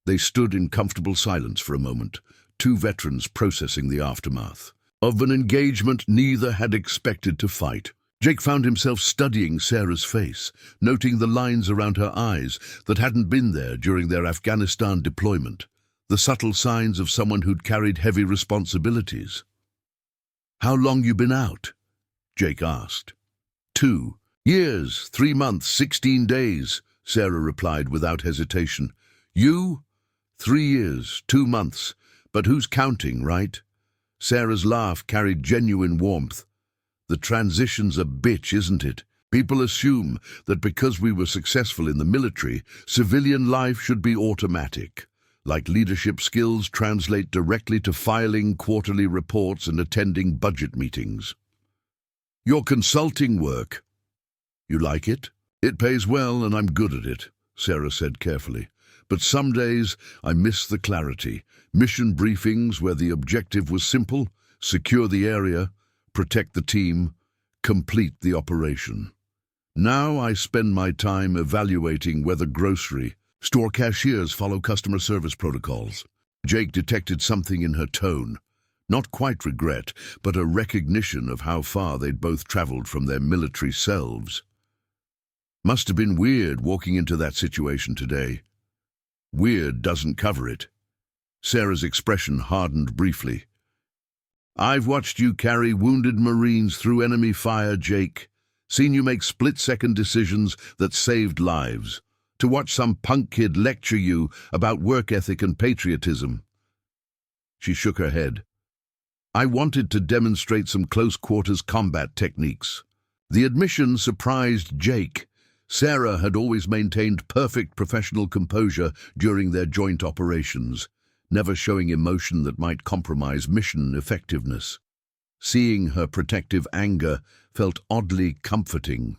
They stood in comfortable silence for a moment, two veterans processing the aftermath of an engagement neither had expected to fight. Jake found himself studying Sarah's face, noting the lines around her eyes that hadn't been there during their Afghanistan deployment, the subtle signs of someone who'd carried heavy responsibilities. "How long you been out?" Jake asked. 2 years, 3 months, 16 days, Sarah replied without hesitation. "You?" 3 years, 2 months, but who's counting, right? Sarah's laugh carried genuine warmth. "The transition's a bitch, isn't it? People assume that because we were successful in the military, civilian life should be automatic. Like leadership skills translate directly to filing quarterly reports and attending budget meetings." "Your consulting work. You like it?" "It pays well and I'm good at it," Sarah said carefully. "But some days I miss the clarity. Mission briefings where the objective was simple, secure the area, protect the team, complete the operation. Now I spend my time evaluating whether grocery store cashiers follow customer service protocols. Jake detected something in her tone. Not quite regret, but a recognition of how far they'd both traveled from their military selves. Must have been weird walking into that situation today. Weird doesn't cover it. Sarah's expression hardened briefly. I've watched you carry wounded Marines through enemy fire, Jake. Seen you make split-second decisions that saved lives. To watch some punk kid lecture you about work ethic and patriotism. She shook her head. I wanted to demonstrate some close-quarters combat techniques. The admission surprised Jake. Sarah had always maintained perfect professional composure during their joint operations, never showing emotion that might compromise mission effectiveness. Seeing her protective anger felt oddly comforting.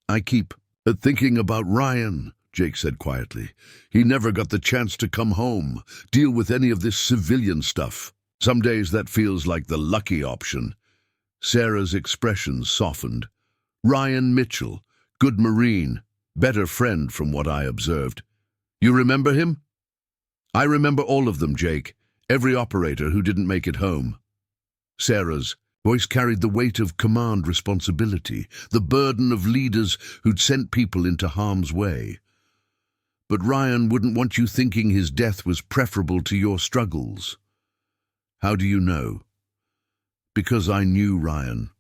I keep thinking about Ryan, Jake said quietly. He never got the chance to come home, deal with any of this civilian stuff. Some days that feels like the lucky option. Sarah's expression softened. Ryan Mitchell, good Marine, better friend from what I observed. You remember him? I remember all of them, Jake. Every operator who didn't make it home. Sarah's voice carried the weight of command responsibility, the burden of leaders who'd sent people into harm's way. But Ryan wouldn't want you thinking his death was preferable to your struggles. How do you know? Because I knew Ryan.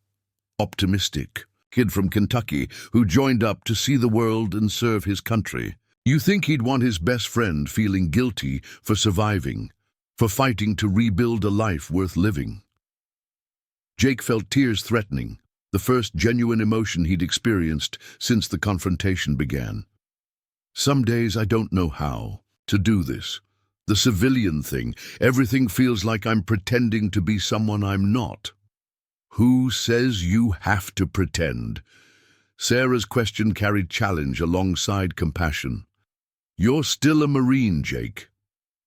Optimistic. Kid from Kentucky who joined up to see the world and serve his country. You think he'd want his best friend feeling guilty for surviving, for fighting to rebuild a life worth living. Jake felt tears threatening, the first genuine emotion he'd experienced since the confrontation began. Some days I don't know how to do this. The civilian thing, everything feels like I'm pretending to be someone I'm not. Who says you have to pretend? Sarah's question carried challenge alongside compassion. You're still a Marine, Jake.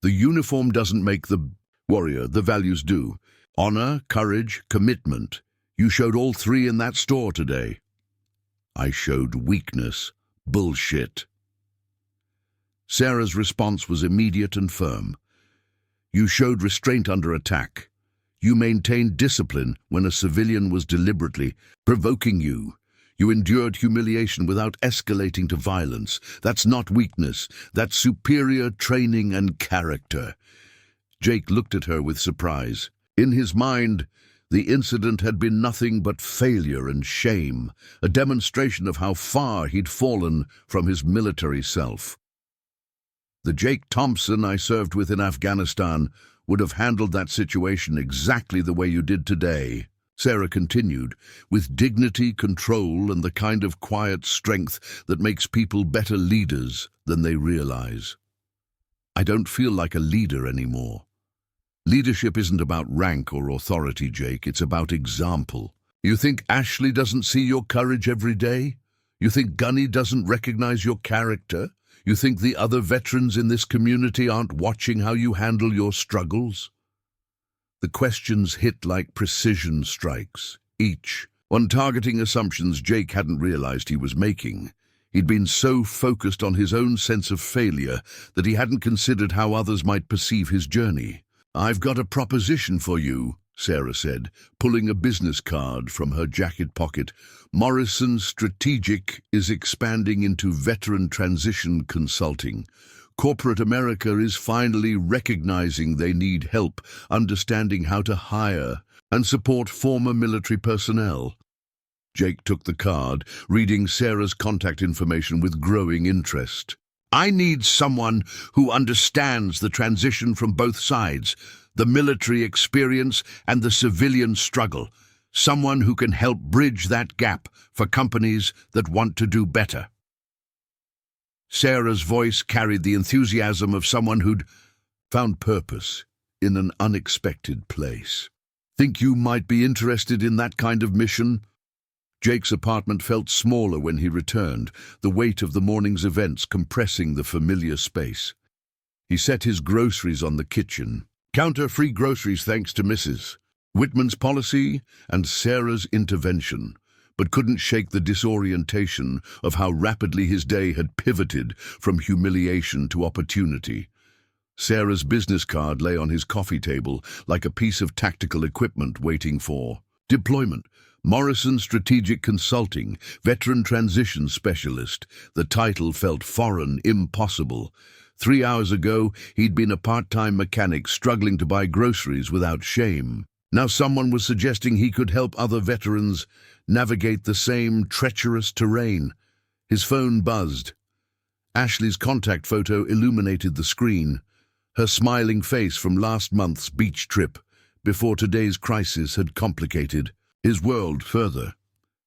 The uniform doesn't make the warrior, the values do. Honor, courage, commitment. You showed all three in that store today. I showed weakness. Bullshit. Sarah's response was immediate and firm. You showed restraint under attack. You maintained discipline when a civilian was deliberately provoking you. You endured humiliation without escalating to violence. That's not weakness. That's superior training and character. Jake looked at her with surprise. In his mind, the incident had been nothing but failure and shame, a demonstration of how far he'd fallen from his military self. The Jake Thompson I served with in Afghanistan would have handled that situation exactly the way you did today, Sarah continued, with dignity, control, and the kind of quiet strength that makes people better leaders than they realize. I don't feel like a leader anymore. Leadership isn't about rank or authority, Jake. It's about example. You think Ashley doesn't see your courage every day? You think Gunny doesn't recognize your character? You think the other veterans in this community aren't watching how you handle your struggles? The questions hit like precision strikes, each on targeting assumptions Jake hadn't realized he was making. He'd been so focused on his own sense of failure that he hadn't considered how others might perceive his journey. I've got a proposition for you, Sarah said, pulling a business card from her jacket pocket. Morrison Strategic is expanding into veteran transition consulting. Corporate America is finally recognizing they need help understanding how to hire and support former military personnel. Jake took the card, reading Sarah's contact information with growing interest. I need someone who understands the transition from both sides, the military experience and the civilian struggle. Someone who can help bridge that gap for companies that want to do better. Sarah's voice carried the enthusiasm of someone who'd found purpose in an unexpected place. Think you might be interested in that kind of mission? Jake's apartment felt smaller when he returned, the weight of the morning's events compressing the familiar space. He set his groceries on the kitchen Counter free groceries thanks to Mrs. Whitman's policy and Sarah's intervention, but couldn't shake the disorientation of how rapidly his day had pivoted from humiliation to opportunity. Sarah's business card lay on his coffee table like a piece of tactical equipment waiting for deployment. Morrison Strategic Consulting, Veteran Transition Specialist. The title felt foreign, impossible. 3 hours ago, he'd been a part-time mechanic struggling to buy groceries without shame. Now someone was suggesting he could help other veterans navigate the same treacherous terrain. His phone buzzed. Ashley's contact photo illuminated the screen. Her smiling face from last month's beach trip, before today's crisis had complicated his world further.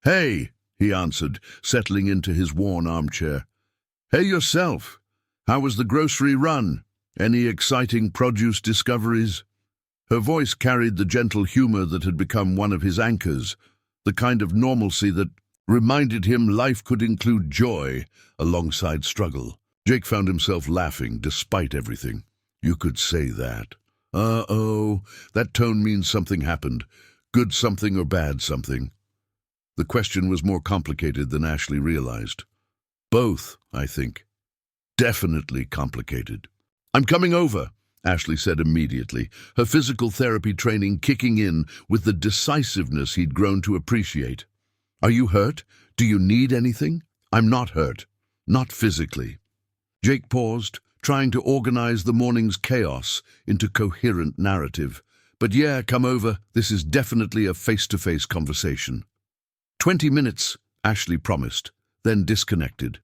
"Hey," he answered, settling into his worn armchair. "Hey yourself. How was the grocery run? Any exciting produce discoveries?" Her voice carried the gentle humor that had become one of his anchors, the kind of normalcy that reminded him life could include joy alongside struggle. Jake found himself laughing despite everything. "You could say that. Uh-oh, that tone means something happened. Good something or bad something?" The question was more complicated than Ashley realized. Both, I think. Definitely complicated. "I'm coming over," Ashley said immediately, her physical therapy training kicking in with the decisiveness he'd grown to appreciate. "Are you hurt? Do you need anything?" "I'm not hurt. Not physically." Jake paused, trying to organize the morning's chaos into coherent narrative. "But yeah, come over. This is definitely a face-to-face conversation." 20 minutes, Ashley promised, then disconnected.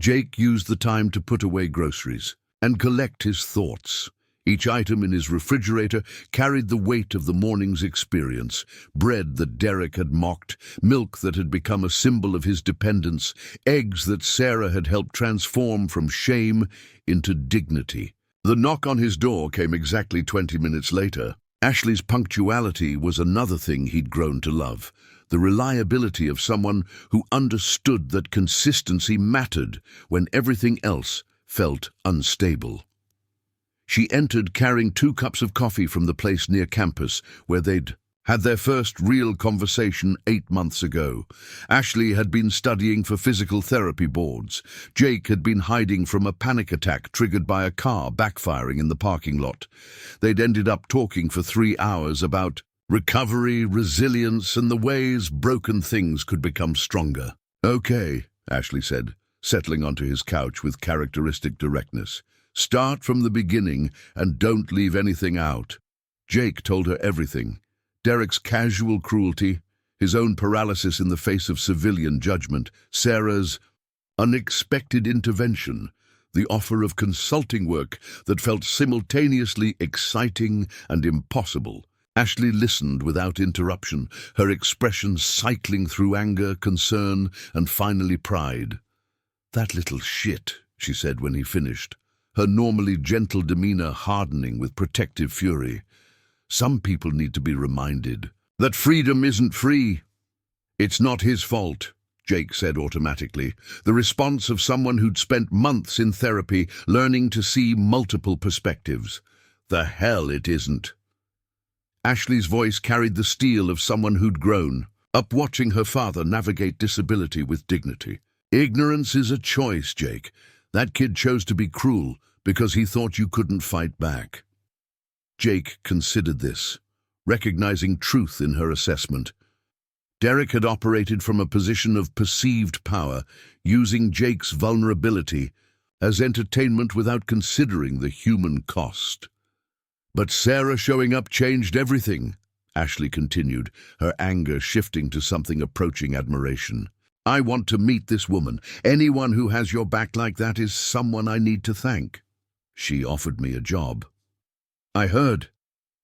Jake used the time to put away groceries and collect his thoughts. Each item in his refrigerator carried the weight of the morning's experience. Bread that Derek had mocked, milk that had become a symbol of his dependence, eggs that Sarah had helped transform from shame into dignity. The knock on his door came exactly 20 minutes later. Ashley's punctuality was another thing he'd grown to love. The reliability of someone who understood that consistency mattered when everything else felt unstable. She entered carrying 2 cups of coffee from the place near campus where they'd had their first real conversation 8 months ago. Ashley had been studying for physical therapy boards. Jake had been hiding from a panic attack triggered by a car backfiring in the parking lot. They'd ended up talking for 3 hours about recovery, resilience, and the ways broken things could become stronger. "Okay," Ashley said, settling onto his couch with characteristic directness. "Start from the beginning and don't leave anything out." Jake told her everything. Derek's casual cruelty, his own paralysis in the face of civilian judgment, Sarah's unexpected intervention, the offer of consulting work that felt simultaneously exciting and impossible. Ashley listened without interruption, her expression cycling through anger, concern, and finally pride. "That little shit," she said when he finished, her normally gentle demeanor hardening with protective fury. "Some people need to be reminded that freedom isn't free." "It's not his fault," Jake said automatically, the response of someone who'd spent months in therapy learning to see multiple perspectives. "The hell it isn't." Ashley's voice carried the steel of someone who'd grown up watching her father navigate disability with dignity. "Ignorance is a choice, Jake. That kid chose to be cruel because he thought you couldn't fight back." Jake considered this, recognizing truth in her assessment. Derek had operated from a position of perceived power, using Jake's vulnerability as entertainment without considering the human cost. "But Sarah showing up changed everything," Ashley continued, her anger shifting to something approaching admiration. "I want to meet this woman. Anyone who has your back like that is someone I need to thank. She offered me a job." "I heard.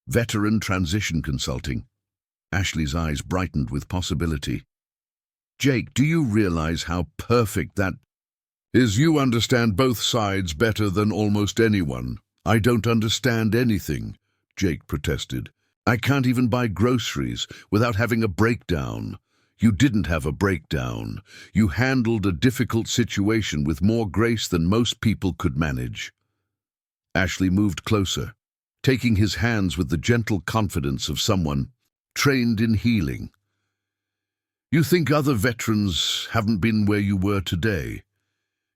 Veteran Transition Consulting." Ashley's eyes brightened with possibility. "Jake, do you realize how perfect that is? You understand both sides better than almost anyone." "I don't understand anything," Jake protested. "I can't even buy groceries without having a breakdown." "You didn't have a breakdown. You handled a difficult situation with more grace than most people could manage." Ashley moved closer, taking his hands with the gentle confidence of someone trained in healing. You think other veterans haven't been where you were today?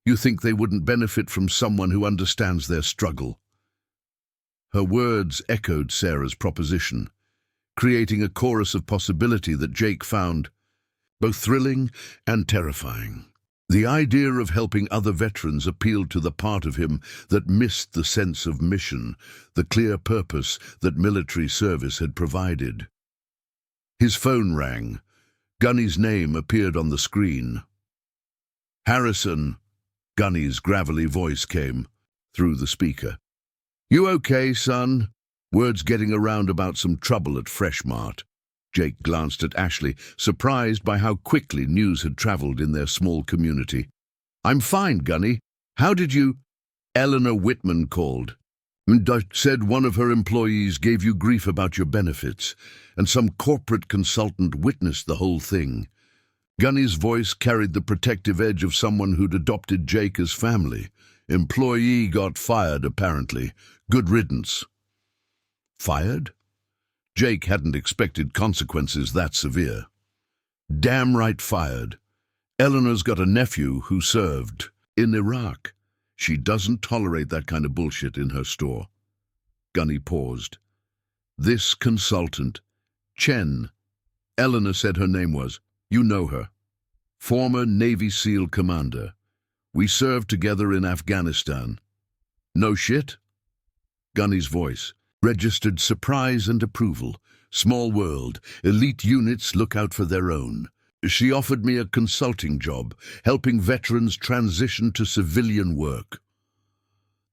You think they wouldn't benefit from someone who understands their struggle? Her words echoed Sarah's proposition, creating a chorus of possibility that Jake found both thrilling and terrifying. The idea of helping other veterans appealed to the part of him that missed the sense of mission, the clear purpose that military service had provided. His phone rang. Gunny's name appeared on the screen. "Harrison," Gunny's gravelly voice came through the speaker. "You okay, son?" Words getting around about some trouble at Freshmart. Jake glanced at Ashley, surprised by how quickly news had traveled in their small community. "I'm fine, Gunny. How did you—" "Eleanor Whitman called. And said one of her employees gave you grief about your benefits, and some corporate consultant witnessed the whole thing." Gunny's voice carried the protective edge of someone who'd adopted Jake as family. "Employee got fired, apparently. Good riddance." Fired? Jake hadn't expected consequences that severe. "Damn right fired. Eleanor's got a nephew who served in Iraq. She doesn't tolerate that kind of bullshit in her store." Gunny paused. "This consultant, Chen, Eleanor said her name was. You know her. Former Navy SEAL commander. We served together in Afghanistan." "No shit?" Gunny's voice registered surprise and approval. "Small world. Elite units look out for their own. She offered me a consulting job, helping veterans transition to civilian work."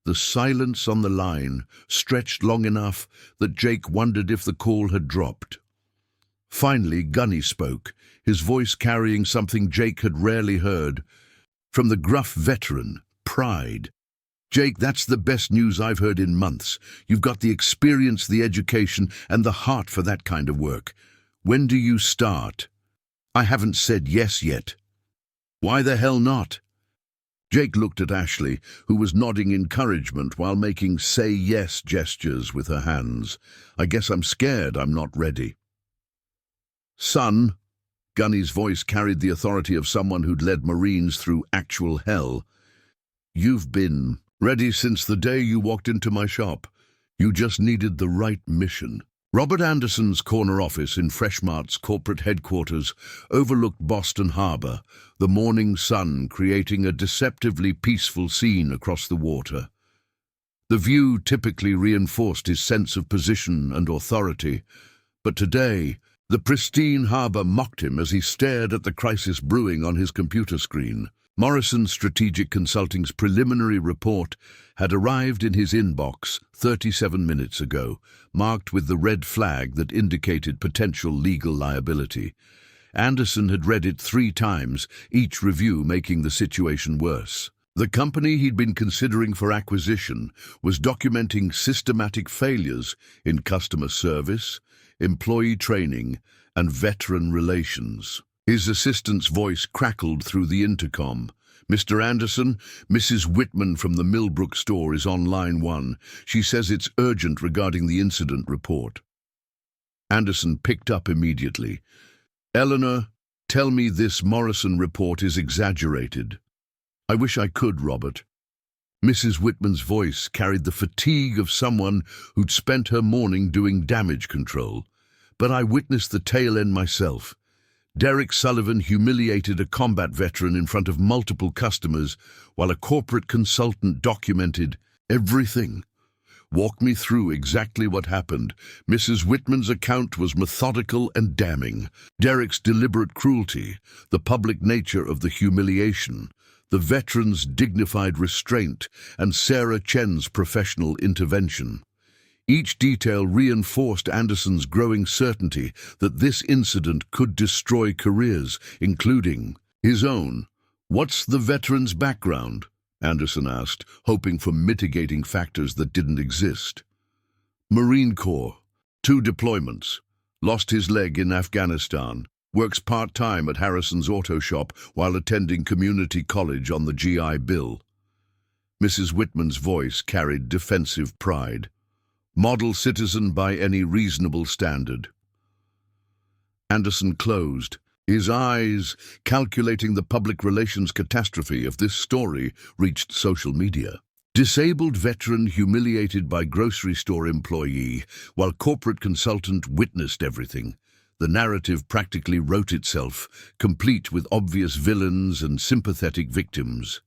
The silence on the line stretched long enough that Jake wondered if the call had dropped. Finally, Gunny spoke, his voice carrying something Jake had rarely heard. From the gruff veteran, pride. "Jake, that's the best news I've heard in months. You've got the experience, the education, and the heart for that kind of work. When do you start?" "I haven't said yes yet." "Why the hell not?" Jake looked at Ashley, who was nodding encouragement while making say yes gestures with her hands. "I guess I'm scared I'm not ready." "Son," Gunny's voice carried the authority of someone who'd led Marines through actual hell, "you've been ready since the day you walked into my shop. You just needed the right mission." Robert Anderson's corner office in Freshmart's corporate headquarters overlooked Boston Harbor, the morning sun creating a deceptively peaceful scene across the water. The view typically reinforced his sense of position and authority, but today the pristine harbor mocked him as he stared at the crisis brewing on his computer screen. Morrison Strategic Consulting's preliminary report had arrived in his inbox 37 minutes ago, marked with the red flag that indicated potential legal liability. Anderson had read it 3 times, each review making the situation worse. The company he'd been considering for acquisition was documenting systematic failures in customer service, employee training, and veteran relations. His assistant's voice crackled through the intercom. "Mr. Anderson, Mrs. Whitman from the Millbrook store is on line 1. She says it's urgent regarding the incident report." Anderson picked up immediately. "Eleanor, tell me this Morrison report is exaggerated." "I wish I could, Robert." Mrs. Whitman's voice carried the fatigue of someone who'd spent her morning doing damage control. "But I witnessed the tail end myself. Derek Sullivan humiliated a combat veteran in front of multiple customers while a corporate consultant documented everything. Walk me through exactly what happened." Mrs. Whitman's account was methodical and damning. Derek's deliberate cruelty, the public nature of the humiliation, the veteran's dignified restraint, and Sarah Chen's professional intervention. Each detail reinforced Anderson's growing certainty that this incident could destroy careers, including his own. "What's the veteran's background?" Anderson asked, hoping for mitigating factors that didn't exist. "Marine Corps, 2 deployments, lost his leg in Afghanistan, works part-time at Harrison's auto shop while attending community college on the GI Bill." Mrs. Whitman's voice carried defensive pride. Model citizen by any reasonable standard. Anderson closed, his eyes calculating the public relations catastrophe if this story reached social media. Disabled veteran humiliated by grocery store employee while corporate consultant witnessed everything. The narrative practically wrote itself, complete with obvious villains and sympathetic victims.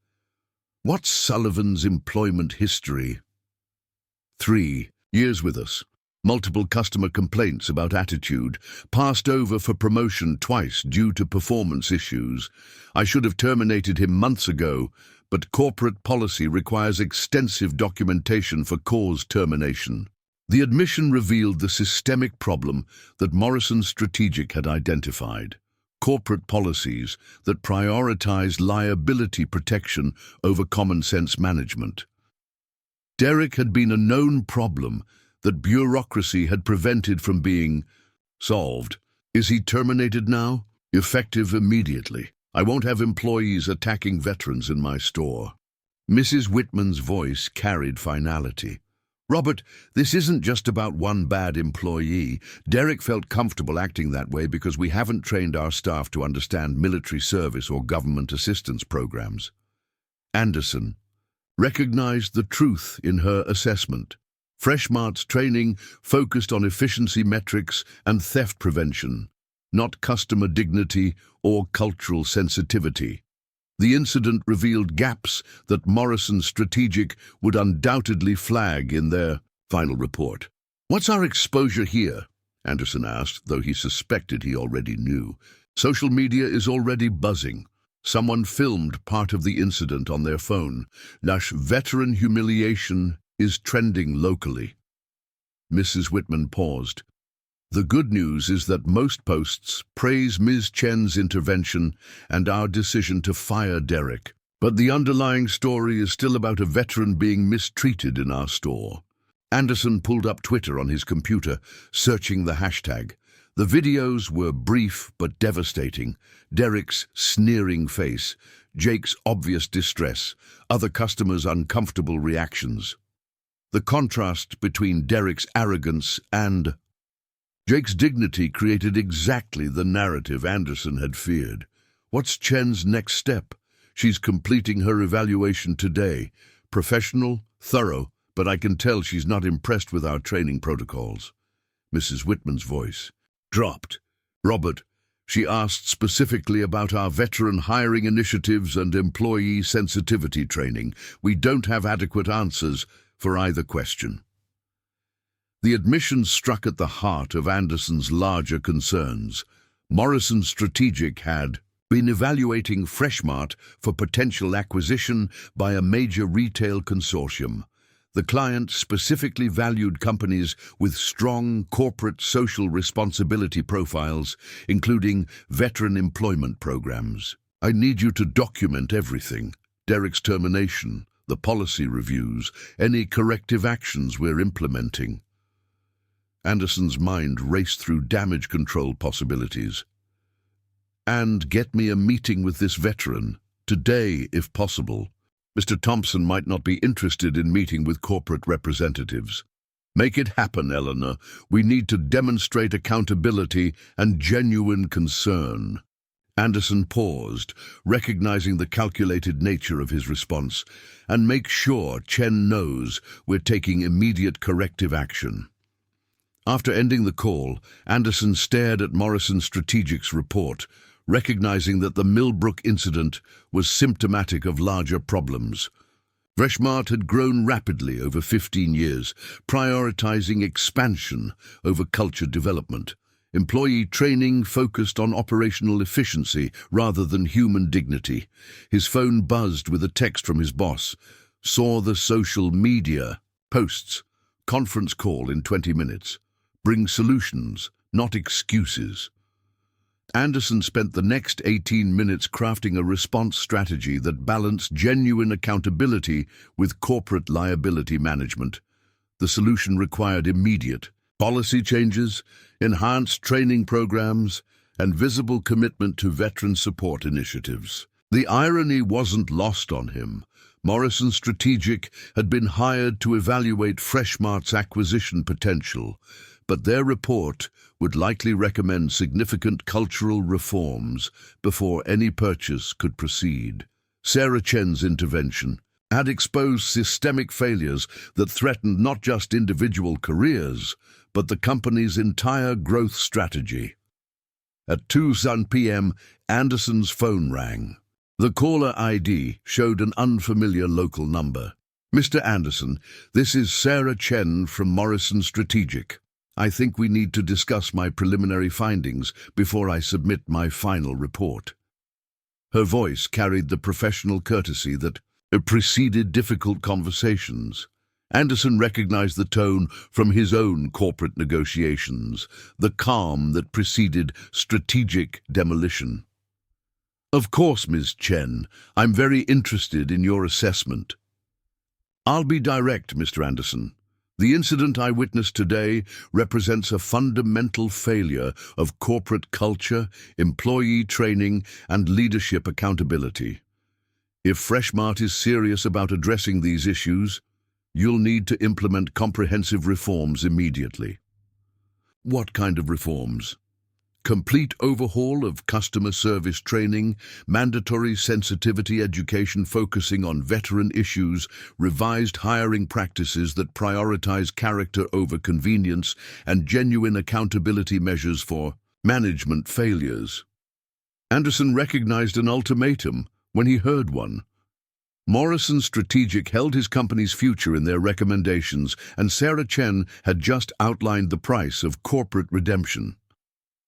What's Sullivan's employment history? 3 years with us. Multiple customer complaints about attitude. Passed over for promotion twice due to performance issues. I should have terminated him months ago, but corporate policy requires extensive documentation for cause termination. The admission revealed the systemic problem that Morrison Strategic had identified. Corporate policies that prioritize liability protection over common-sense management. Derek had been a known problem that bureaucracy had prevented from being solved. Is he terminated now? Effective immediately. I won't have employees attacking veterans in my store. Mrs. Whitman's voice carried finality. Robert, this isn't just about one bad employee. Derek felt comfortable acting that way because we haven't trained our staff to understand military service or government assistance programs. Anderson recognized the truth in her assessment. Freshmart's training focused on efficiency metrics and theft prevention, not customer dignity or cultural sensitivity. The incident revealed gaps that Morrison Strategic would undoubtedly flag in their final report. What's our exposure here? Anderson asked, though he suspected he already knew. Social media is already buzzing. Someone filmed part of the incident on their phone. Veteran humiliation is trending locally. Mrs. Whitman paused. The good news is that most posts praise Ms. Chen's intervention and our decision to fire Derek. But the underlying story is still about a veteran being mistreated in our store. Anderson pulled up Twitter on his computer, searching the hashtag. The videos were brief but devastating. Derek's sneering face, Jake's obvious distress, other customers' uncomfortable reactions. The contrast between Derek's arrogance and Jake's dignity created exactly the narrative Anderson had feared. What's Chen's next step? She's completing her evaluation today. Professional, thorough, but I can tell she's not impressed with our training protocols. Mrs. Whitman's voice dropped. Robert, she asked specifically about our veteran hiring initiatives and employee sensitivity training. We don't have adequate answers for either question. The admission struck at the heart of Anderson's larger concerns. Morrison Strategic had been evaluating Freshmart for potential acquisition by a major retail consortium. The client specifically valued companies with strong corporate social responsibility profiles, including veteran employment programs. I need you to document everything. Derek's termination, the policy reviews, any corrective actions we're implementing. Anderson's mind raced through damage control possibilities. And get me a meeting with this veteran, today if possible. Mr. Thompson might not be interested in meeting with corporate representatives. Make it happen, Eleanor. We need to demonstrate accountability and genuine concern. Anderson paused, recognizing the calculated nature of his response, and make sure Chen knows we're taking immediate corrective action. After ending the call, Anderson stared at Morrison Strategic's report, recognizing that the Millbrook incident was symptomatic of larger problems. Freshmart had grown rapidly over 15 years, prioritizing expansion over culture development. Employee training focused on operational efficiency rather than human dignity. His phone buzzed with a text from his boss. Saw the social media posts. Conference call in 20 minutes. Bring solutions, not excuses. Anderson spent the next 18 minutes crafting a response strategy that balanced genuine accountability with corporate liability management. The solution required immediate policy changes, enhanced training programs, and visible commitment to veteran support initiatives. The irony wasn't lost on him. Morrison Strategic had been hired to evaluate Freshmart's acquisition potential, but their report would likely recommend significant cultural reforms before any purchase could proceed. Sarah Chen's intervention had exposed systemic failures that threatened not just individual careers, but the company's entire growth strategy. At 2:00 p.m., Anderson's phone rang. The caller ID showed an unfamiliar local number. "Mr. Anderson, this is Sarah Chen from Morrison Strategic. I think we need to discuss my preliminary findings before I submit my final report." Her voice carried the professional courtesy that preceded difficult conversations. Anderson recognized the tone from his own corporate negotiations, the calm that preceded strategic demolition. "Of course, Ms. Chen, I'm very interested in your assessment." "I'll be direct, Mr. Anderson. The incident I witnessed today represents a fundamental failure of corporate culture, employee training, and leadership accountability. If Freshmart is serious about addressing these issues, you'll need to implement comprehensive reforms immediately." "What kind of reforms?" "Complete overhaul of customer service training, mandatory sensitivity education focusing on veteran issues, revised hiring practices that prioritize character over convenience, and genuine accountability measures for management failures." Anderson recognized an ultimatum when he heard one. Morrison Strategic held his company's future in their recommendations, and Sarah Chen had just outlined the price of corporate redemption.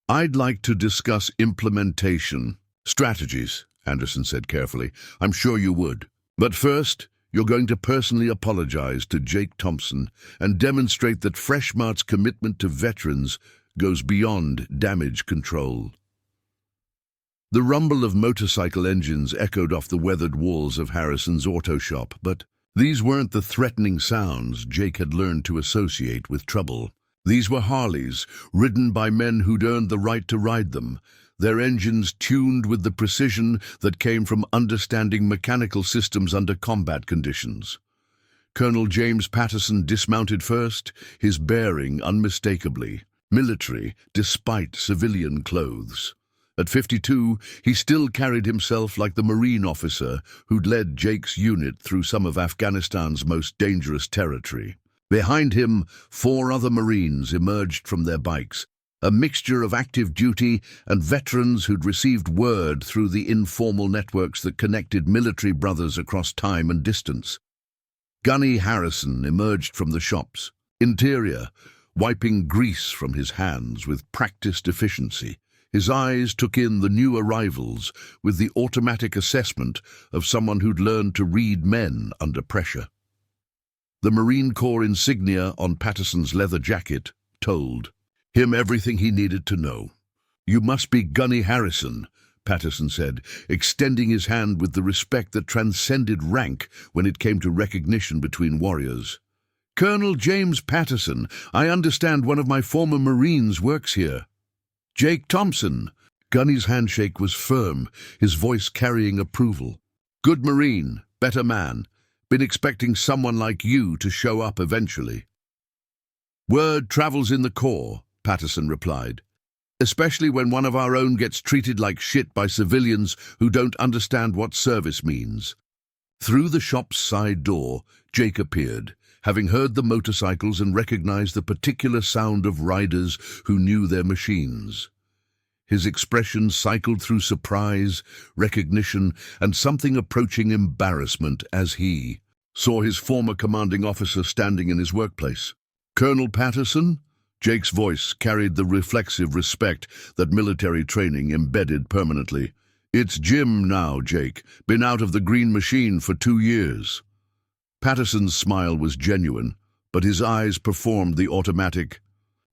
"I'd like to discuss implementation strategies," Anderson said carefully. "I'm sure you would. But first, you're going to personally apologize to Jake Thompson and demonstrate that Freshmart's commitment to veterans goes beyond damage control." The rumble of motorcycle engines echoed off the weathered walls of Harrison's auto shop, but these weren't the threatening sounds Jake had learned to associate with trouble. These were Harleys, ridden by men who'd earned the right to ride them, their engines tuned with the precision that came from understanding mechanical systems under combat conditions. Colonel James Patterson dismounted first, his bearing unmistakably military despite civilian clothes. At 52, he still carried himself like the Marine officer who'd led Jake's unit through some of Afghanistan's most dangerous territory. Behind him, 4 other Marines emerged from their bikes, a mixture of active duty and veterans who'd received word through the informal networks that connected military brothers across time and distance. Gunny Harrison emerged from the shops, interior, wiping grease from his hands with practiced efficiency. His eyes took in the new arrivals with the automatic assessment of someone who'd learned to read men under pressure. The Marine Corps insignia on Patterson's leather jacket told him everything he needed to know. "You must be Gunny Harrison," Patterson said, extending his hand with the respect that transcended rank when it came to recognition between warriors. "Colonel James Patterson, I understand one of my former Marines works here." "Jake Thompson." Gunny's handshake was firm, his voice carrying approval. "Good Marine, better man. Been expecting someone like you to show up eventually." "Word travels in the Corps," Patterson replied, "especially when one of our own gets treated like shit by civilians who don't understand what service means." Through the shop's side door, Jake appeared, having heard the motorcycles and recognized the particular sound of riders who knew their machines. His expression cycled through surprise, recognition, and something approaching embarrassment as he saw his former commanding officer standing in his workplace. "Colonel Patterson?" Jake's voice carried the reflexive respect that military training embedded permanently. "It's Jim now, Jake. Been out of the green machine for 2 years." Patterson's smile was genuine, but his eyes performed the automatic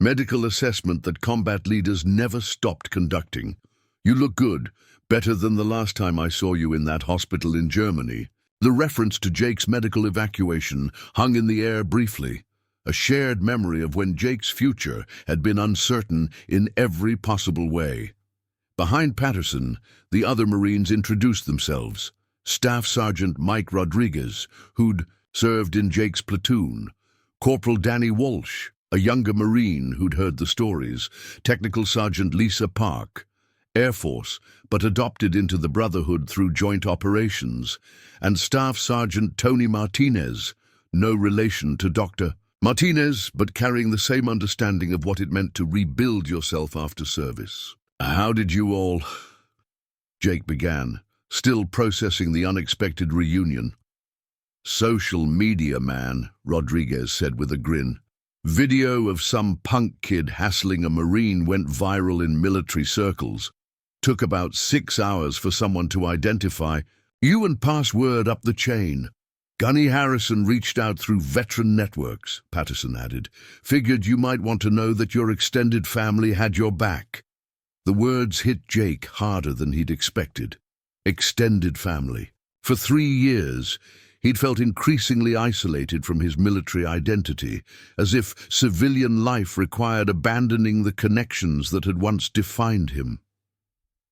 medical assessment that combat leaders never stopped conducting. "You look good, better than the last time I saw you in that hospital in Germany." The reference to Jake's medical evacuation hung in the air briefly, a shared memory of when Jake's future had been uncertain in every possible way. Behind Patterson, the other Marines introduced themselves. Staff Sergeant Mike Rodriguez, who'd served in Jake's platoon, Corporal Danny Walsh, a younger Marine who'd heard the stories, Technical Sergeant Lisa Park, Air Force, but adopted into the Brotherhood through joint operations, and Staff Sergeant Tony Martinez, no relation to Dr. Martinez, but carrying the same understanding of what it meant to rebuild yourself after service. "How did you all—" Jake began, still processing the unexpected reunion. "Social media, man," Rodriguez said with a grin. "Video of some punk kid hassling a Marine went viral in military circles. Took about 6 hours for someone to identify. You and pass word up the chain. Gunny Harrison reached out through veteran networks," Patterson added. "Figured you might want to know that your extended family had your back." The words hit Jake harder than he'd expected. Extended family. For 3 years, he'd felt increasingly isolated from his military identity, as if civilian life required abandoning the connections that had once defined him.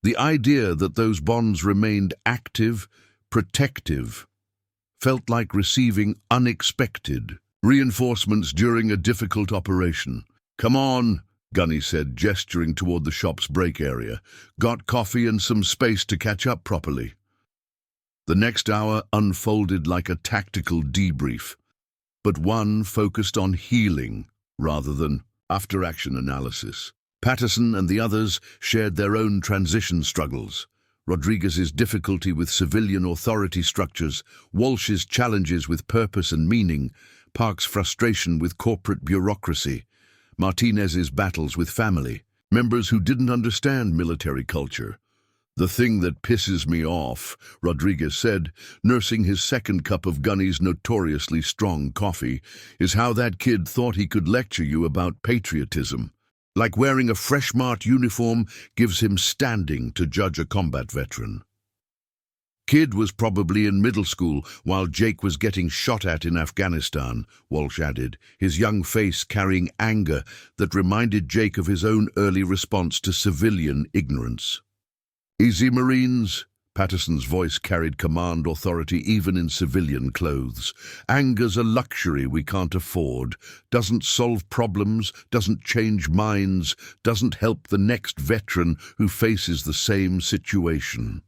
The idea that those bonds remained active, protective, felt like receiving unexpected reinforcements during a difficult operation. "Come on," Gunny said, gesturing toward the shop's break area. "Got coffee and some space to catch up properly." The next hour unfolded like a tactical debrief, but one focused on healing rather than after-action analysis. Patterson and the others shared their own transition struggles. Rodriguez's difficulty with civilian authority structures, Walsh's challenges with purpose and meaning, Park's frustration with corporate bureaucracy, Martinez's battles with family, members who didn't understand military culture. "The thing that pisses me off," Rodriguez said, nursing his second cup of Gunny's notoriously strong coffee, "is how that kid thought he could lecture you about patriotism. Like wearing a fresh-marked uniform gives him standing to judge a combat veteran." "Kid was probably in middle school while Jake was getting shot at in Afghanistan," Walsh added, his young face carrying anger that reminded Jake of his own early response to civilian ignorance. "Easy, Marines." Patterson's voice carried command authority even in civilian clothes. "Anger's a luxury we can't afford. Doesn't solve problems, doesn't change minds, doesn't help the next veteran who faces the same situation."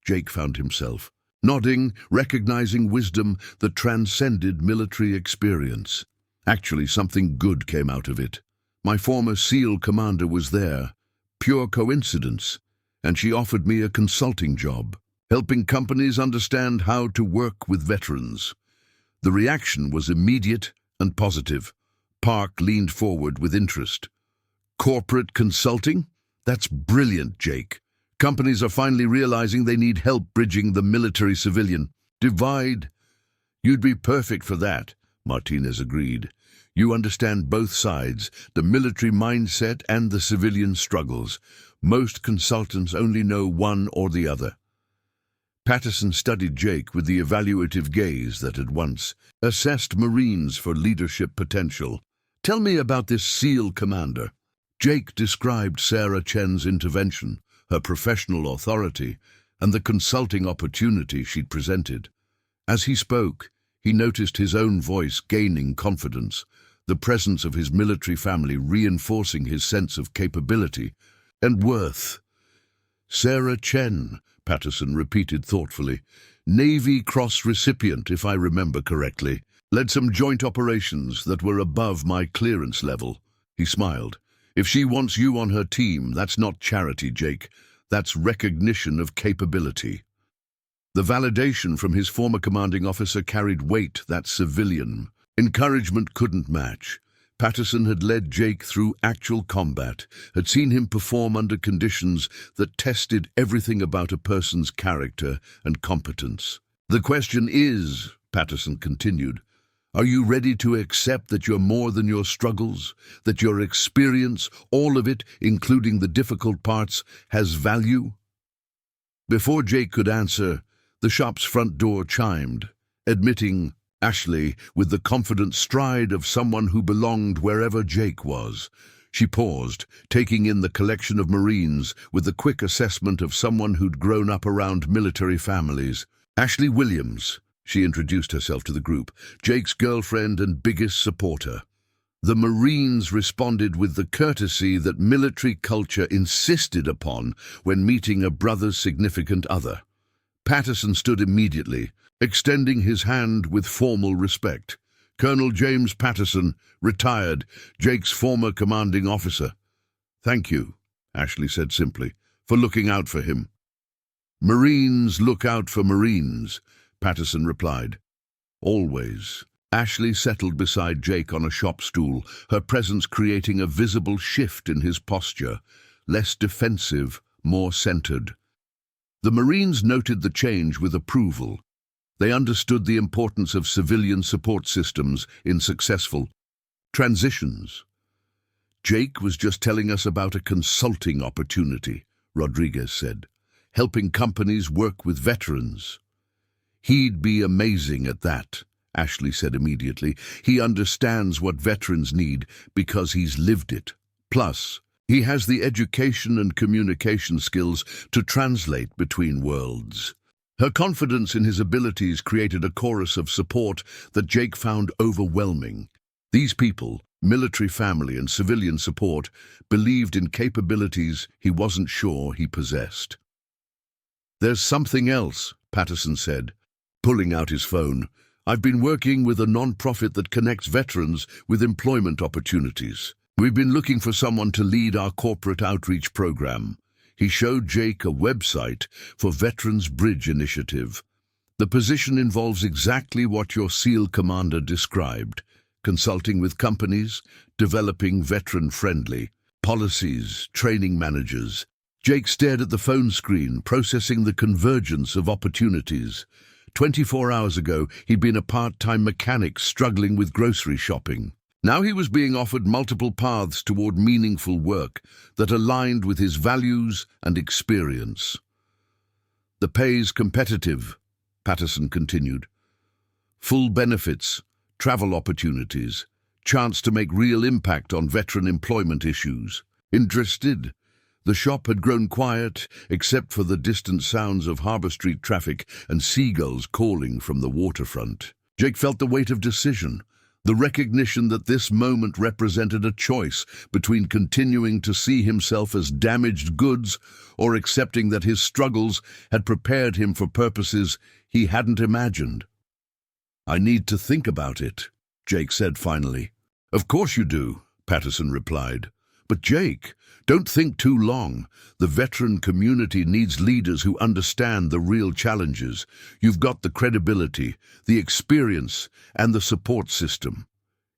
Jake found himself nodding, recognizing wisdom that transcended military experience. Actually, something good came out of it. My former SEAL commander was there. Pure coincidence. And she offered me a consulting job, helping companies understand how to work with veterans. The reaction was immediate and positive. Park leaned forward with interest. "Corporate consulting? That's brilliant, Jake. Companies are finally realizing they need help bridging the military-civilian divide." "You'd be perfect for that," Martinez agreed. "You understand both sides, the military mindset and the civilian struggles. Most consultants only know one or the other." Patterson studied Jake with the evaluative gaze that had once assessed Marines for leadership potential. "Tell me about this SEAL commander." Jake described Sarah Chen's intervention, her professional authority, and the consulting opportunity she'd presented. As he spoke, he noticed his own voice gaining confidence, the presence of his military family reinforcing his sense of capability and worth. "Sarah Chen," Patterson repeated thoughtfully. "Navy Cross recipient, if I remember correctly. Led some joint operations that were above my clearance level." He smiled. "If she wants you on her team, that's not charity, Jake. That's recognition of capability." The validation from his former commanding officer carried weight that civilian encouragement couldn't match. Patterson had led Jake through actual combat, had seen him perform under conditions that tested everything about a person's character and competence. "The question is," Patterson continued, "are you ready to accept that you're more than your struggles, that your experience, all of it, including the difficult parts, has value?" Before Jake could answer, the shop's front door chimed, admitting Ashley with the confident stride of someone who belonged wherever Jake was. She paused, taking in the collection of Marines with the quick assessment of someone who'd grown up around military families. Ashley Williams, she introduced herself to the group, Jake's girlfriend and biggest supporter. The Marines responded with the courtesy that military culture insisted upon when meeting a brother's significant other. Patterson stood immediately, extending his hand with formal respect. Colonel James Patterson, retired, Jake's former commanding officer. "Thank you," Ashley said simply, "for looking out for him." "Marines look out for Marines," Patterson replied. "Always." Ashley settled beside Jake on a shop stool, her presence creating a visible shift in his posture, less defensive, more centered. The Marines noted the change with approval. They understood the importance of civilian support systems in successful transitions. "Jake was just telling us about a consulting opportunity," Rodriguez said, "helping companies work with veterans." "He'd be amazing at that," Ashley said immediately. "He understands what veterans need because he's lived it. Plus, he has the education and communication skills to translate between worlds." Her confidence in his abilities created a chorus of support that Jake found overwhelming. These people, military family and civilian support, believed in capabilities he wasn't sure he possessed. "There's something else," Patterson said, pulling out his phone. "I've been working with a non-profit that connects veterans with employment opportunities. We've been looking for someone to lead our corporate outreach program." He showed Jake a website for Veterans Bridge Initiative. "The position involves exactly what your SEAL commander described, consulting with companies, developing veteran-friendly policies, training managers." Jake stared at the phone screen, processing the convergence of opportunities. 24 hours ago, he'd been a part-time mechanic struggling with grocery shopping. Now he was being offered multiple paths toward meaningful work that aligned with his values and experience. "The pay's competitive," Patterson continued. "Full benefits, travel opportunities, chance to make real impact on veteran employment issues. Interested?" The shop had grown quiet, except for the distant sounds of Harbor Street traffic and seagulls calling from the waterfront. Jake felt the weight of decision. The recognition that this moment represented a choice between continuing to see himself as damaged goods or accepting that his struggles had prepared him for purposes he hadn't imagined. "I need to think about it," Jake said finally. "Of course you do," Patterson replied. "But Jake, don't think too long. The veteran community needs leaders who understand the real challenges. You've got the credibility, the experience, and the support system."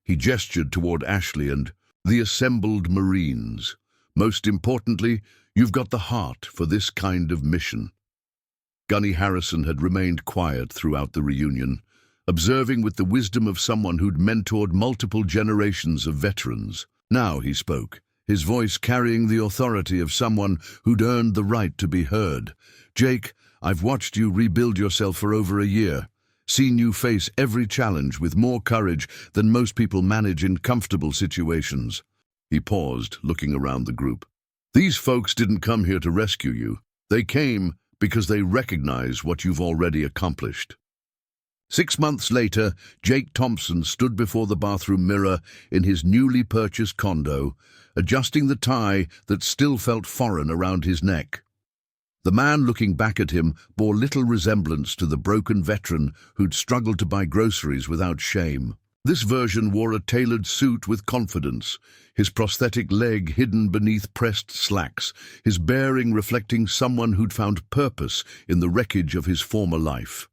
He gestured toward Ashley and the assembled Marines. "Most importantly, you've got the heart for this kind of mission." Gunny Harrison had remained quiet throughout the reunion, observing with the wisdom of someone who'd mentored multiple generations of veterans. Now he spoke, his voice carrying the authority of someone who'd earned the right to be heard. "Jake, I've watched you rebuild yourself for over a year, seen you face every challenge with more courage than most people manage in comfortable situations." He paused, looking around the group. "These folks didn't come here to rescue you. They came because they recognize what you've already accomplished." 6 months later, Jake Thompson stood before the bathroom mirror in his newly purchased condo, adjusting the tie that still felt foreign around his neck. The man looking back at him bore little resemblance to the broken veteran who'd struggled to buy groceries without shame. This version wore a tailored suit with confidence, his prosthetic leg hidden beneath pressed slacks, his bearing reflecting someone who'd found purpose in the wreckage of his former life.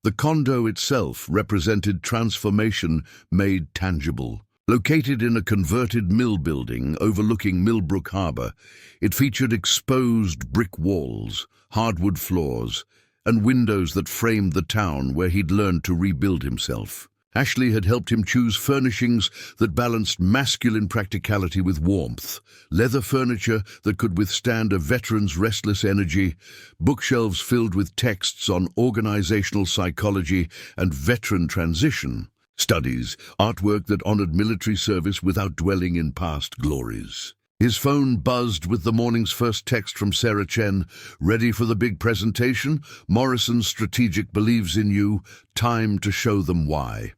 The condo itself represented transformation made tangible. Located in a converted mill building overlooking Millbrook Harbor, it featured exposed brick walls, hardwood floors, and windows that framed the town where he'd learned to rebuild himself. Ashley had helped him choose furnishings that balanced masculine practicality with warmth, leather furniture that could withstand a veteran's restless energy, bookshelves filled with texts on organizational psychology and veteran transition, studies, artwork that honored military service without dwelling in past glories. His phone buzzed with the morning's first text from Sarah Chen. Ready for the big presentation? Morrison Strategic believes in you. Time to show them why.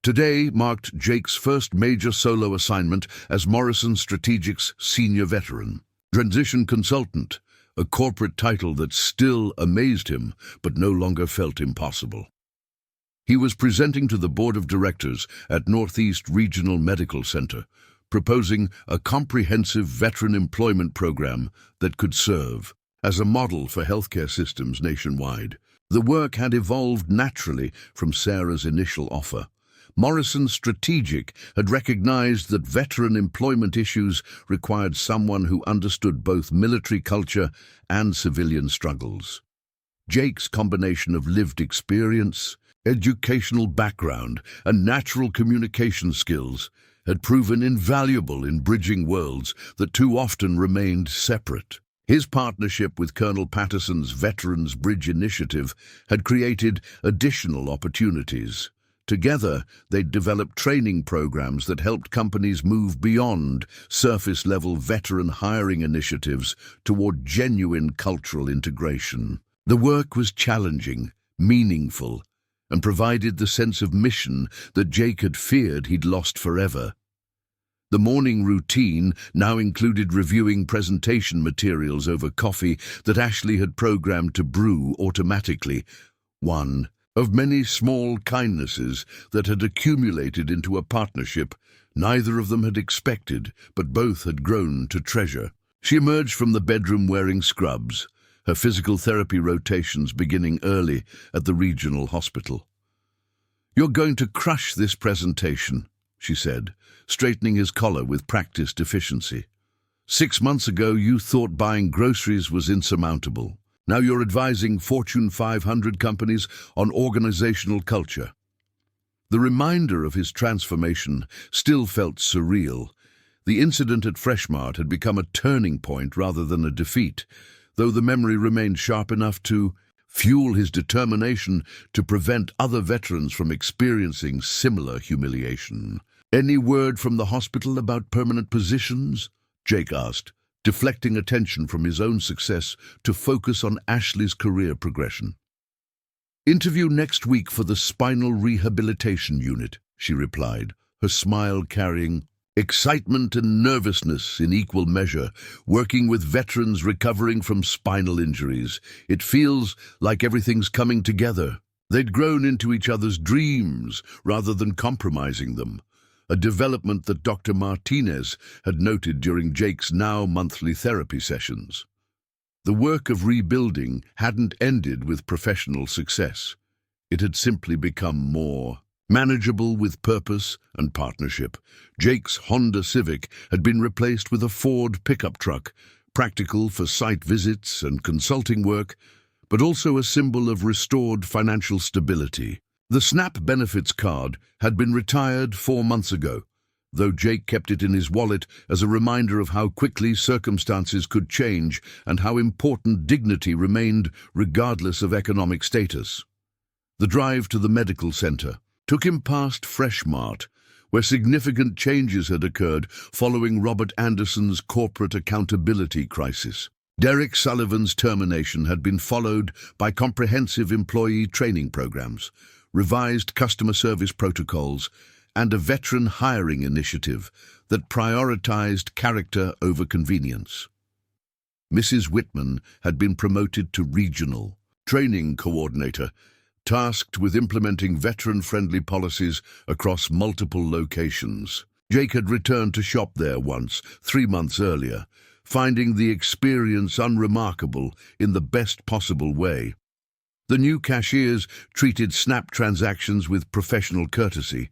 Today marked Jake's first major solo assignment as Morrison Strategic's senior veteran. Transition consultant, a corporate title that still amazed him but no longer felt impossible. He was presenting to the board of directors at Northeast Regional Medical Center, proposing a comprehensive veteran employment program that could serve as a model for healthcare systems nationwide. The work had evolved naturally from Sarah's initial offer. Morrison Strategic had recognized that veteran employment issues required someone who understood both military culture and civilian struggles. Jake's combination of lived experience, educational background, and natural communication skills had proven invaluable in bridging worlds that too often remained separate. His partnership with Colonel Patterson's Veterans Bridge Initiative had created additional opportunities. Together, they'd developed training programs that helped companies move beyond surface-level veteran hiring initiatives toward genuine cultural integration. The work was challenging, meaningful, and provided the sense of mission that Jake had feared he'd lost forever. The morning routine now included reviewing presentation materials over coffee that Ashley had programmed to brew automatically, one of many small kindnesses that had accumulated into a partnership neither of them had expected, but both had grown to treasure. She emerged from the bedroom wearing scrubs, her physical therapy rotations beginning early at the regional hospital. "You're going to crush this presentation," she said, straightening his collar with practiced efficiency. 6 months ago, you thought buying groceries was insurmountable. Now you're advising Fortune 500 companies on organizational culture. The reminder of his transformation still felt surreal. The incident at Freshmart had become a turning point rather than a defeat, though the memory remained sharp enough to fuel his determination to prevent other veterans from experiencing similar humiliation. "Any word from the hospital about permanent positions?" Jake asked, deflecting attention from his own success to focus on Ashley's career progression. "Interview next week for the spinal rehabilitation unit," she replied, her smile carrying excitement and nervousness in equal measure. "Working with veterans recovering from spinal injuries, it feels like everything's coming together." They'd grown into each other's dreams rather than compromising them, a development that Dr. Martinez had noted during Jake's now monthly therapy sessions. The work of rebuilding hadn't ended with professional success. It had simply become more manageable with purpose and partnership. Jake's Honda Civic had been replaced with a Ford pickup truck, practical for site visits and consulting work, but also a symbol of restored financial stability. The SNAP benefits card had been retired 4 months ago, though Jake kept it in his wallet as a reminder of how quickly circumstances could change and how important dignity remained regardless of economic status. The drive to the medical center took him past Freshmart, where significant changes had occurred following Robert Anderson's corporate accountability crisis. Derek Sullivan's termination had been followed by comprehensive employee training programs, revised customer service protocols, and a veteran hiring initiative that prioritized character over convenience. Mrs. Whitman had been promoted to regional training coordinator, tasked with implementing veteran-friendly policies across multiple locations. Jake had returned to shop there once, 3 months earlier, finding the experience unremarkable in the best possible way. The new cashiers treated SNAP transactions with professional courtesy.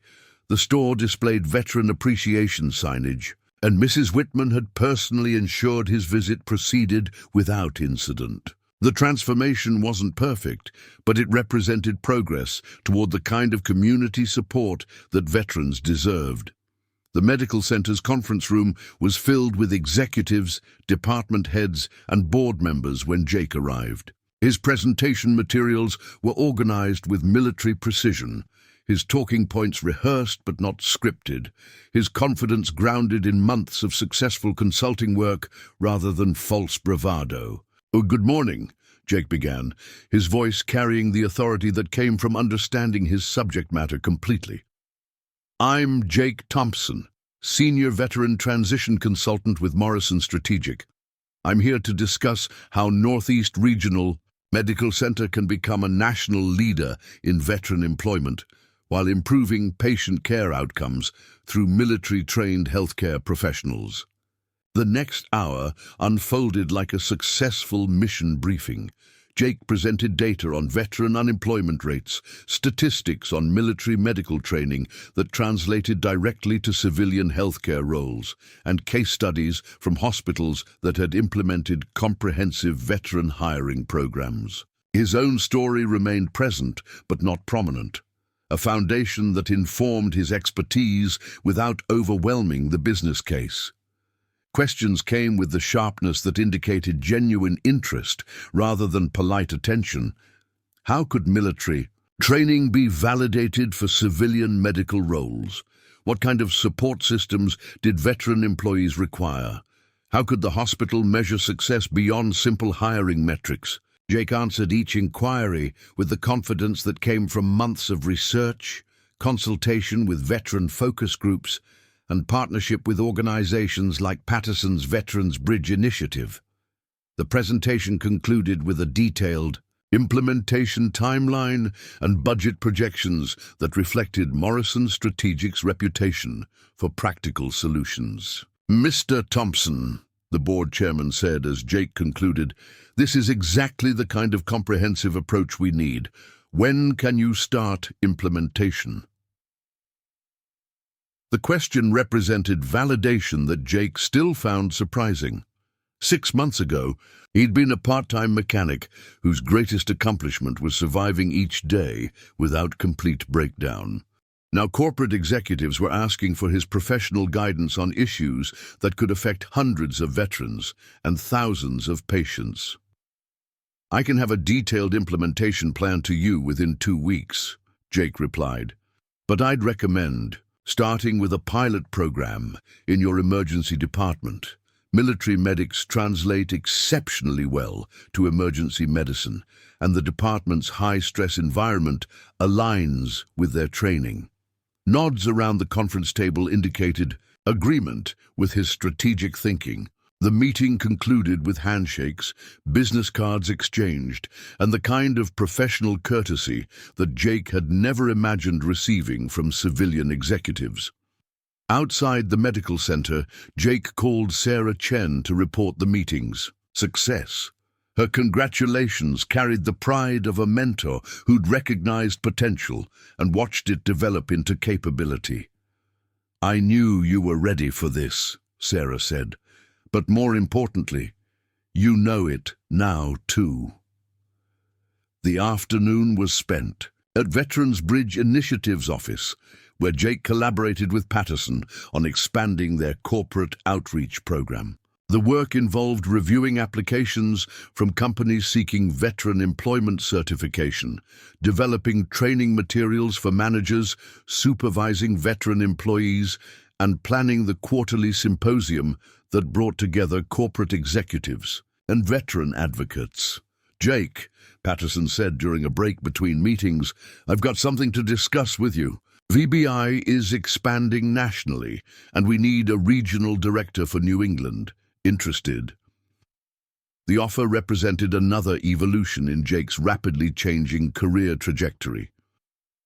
The store displayed veteran appreciation signage, and Mrs. Whitman had personally ensured his visit proceeded without incident. The transformation wasn't perfect, but it represented progress toward the kind of community support that veterans deserved. The medical center's conference room was filled with executives, department heads, and board members when Jake arrived. His presentation materials were organized with military precision, his talking points rehearsed but not scripted, his confidence grounded in months of successful consulting work rather than false bravado. "Oh, good morning," Jake began, his voice carrying the authority that came from understanding his subject matter completely. "I'm Jake Thompson, Senior Veteran Transition Consultant with Morrison Strategic. I'm here to discuss how Northeast Regional Medical Center can become a national leader in veteran employment while improving patient care outcomes through military-trained healthcare professionals." The next hour unfolded like a successful mission briefing. Jake presented data on veteran unemployment rates, statistics on military medical training that translated directly to civilian healthcare roles, and case studies from hospitals that had implemented comprehensive veteran hiring programs. His own story remained present but not prominent, a foundation that informed his expertise without overwhelming the business case. Questions came with the sharpness that indicated genuine interest rather than polite attention. How could military training be validated for civilian medical roles? What kind of support systems did veteran employees require? How could the hospital measure success beyond simple hiring metrics? Jake answered each inquiry with the confidence that came from months of research, consultation with veteran focus groups, and partnership with organizations like Patterson's Veterans Bridge Initiative. The presentation concluded with a detailed implementation timeline and budget projections that reflected Morrison Strategic's reputation for practical solutions. "Mr. Thompson," the board chairman said as Jake concluded, "this is exactly the kind of comprehensive approach we need. When can you start implementation?" The question represented validation that Jake still found surprising. 6 months ago, he'd been a part-time mechanic whose greatest accomplishment was surviving each day without complete breakdown. Now corporate executives were asking for his professional guidance on issues that could affect hundreds of veterans and thousands of patients. "I can have a detailed implementation plan to you within 2 weeks," Jake replied. "But I'd recommend starting with a pilot program in your emergency department. Military medics translate exceptionally well to emergency medicine, and the department's high-stress environment aligns with their training." Nods around the conference table indicated agreement with his strategic thinking. The meeting concluded with handshakes, business cards exchanged, and the kind of professional courtesy that Jake had never imagined receiving from civilian executives. Outside the medical center, Jake called Sarah Chen to report the meeting's success. Her congratulations carried the pride of a mentor who'd recognized potential and watched it develop into capability. "I knew you were ready for this," Sarah said. "But more importantly, you know it now too." The afternoon was spent at Veterans Bridge Initiative's office, where Jake collaborated with Patterson on expanding their corporate outreach program. The work involved reviewing applications from companies seeking veteran employment certification, developing training materials for managers, supervising veteran employees, and planning the quarterly symposium that brought together corporate executives and veteran advocates. "Jake," Patterson said during a break between meetings, "I've got something to discuss with you. VBI is expanding nationally, and we need a regional director for New England. Interested?" The offer represented another evolution in Jake's rapidly changing career trajectory.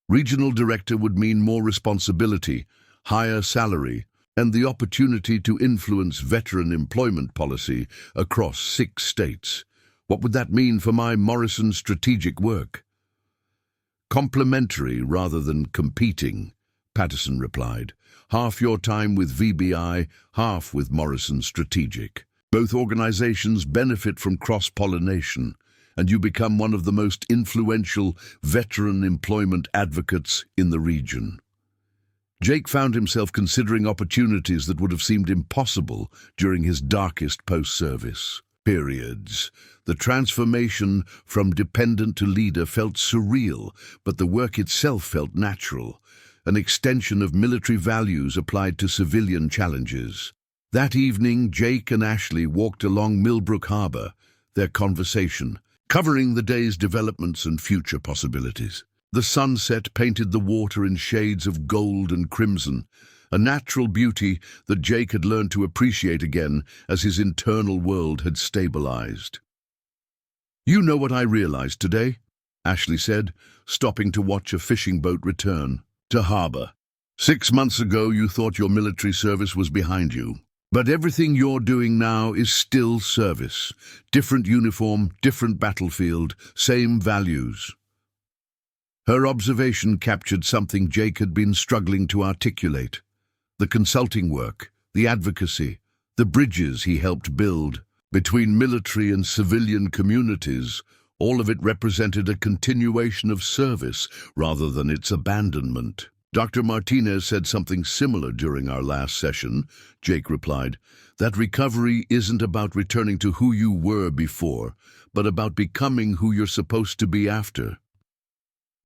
Regional director would mean more responsibility, higher salary, and the opportunity to influence veteran employment policy across 6 states. What would that mean for my Morrison strategic work? "Complementary rather than competing," Patterson replied. "Half your time with VBI, half with Morrison Strategic. Both organizations benefit from cross-pollination, and you become one of the most influential veteran employment advocates in the region." Jake found himself considering opportunities that would have seemed impossible during his darkest post-service. periods. The transformation from dependent to leader felt surreal, but the work itself felt natural, an extension of military values applied to civilian challenges. That evening, Jake and Ashley walked along Millbrook Harbour, their conversation, covering the day's developments and future possibilities. The sunset painted the water in shades of gold and crimson, a natural beauty that Jake had learned to appreciate again as his internal world had stabilized. "You know what I realized today?" Ashley said, stopping to watch a fishing boat return to harbour. "6 months ago you thought your military service was behind you. But everything you're doing now is still service. Different uniform, different battlefield, same values." Her observation captured something Jake had been struggling to articulate. The consulting work, the advocacy, the bridges he helped build between military and civilian communities, all of it represented a continuation of service rather than its abandonment. "Dr. Martinez said something similar during our last session," Jake replied. "That recovery isn't about returning to who you were before, but about becoming who you're supposed to be after."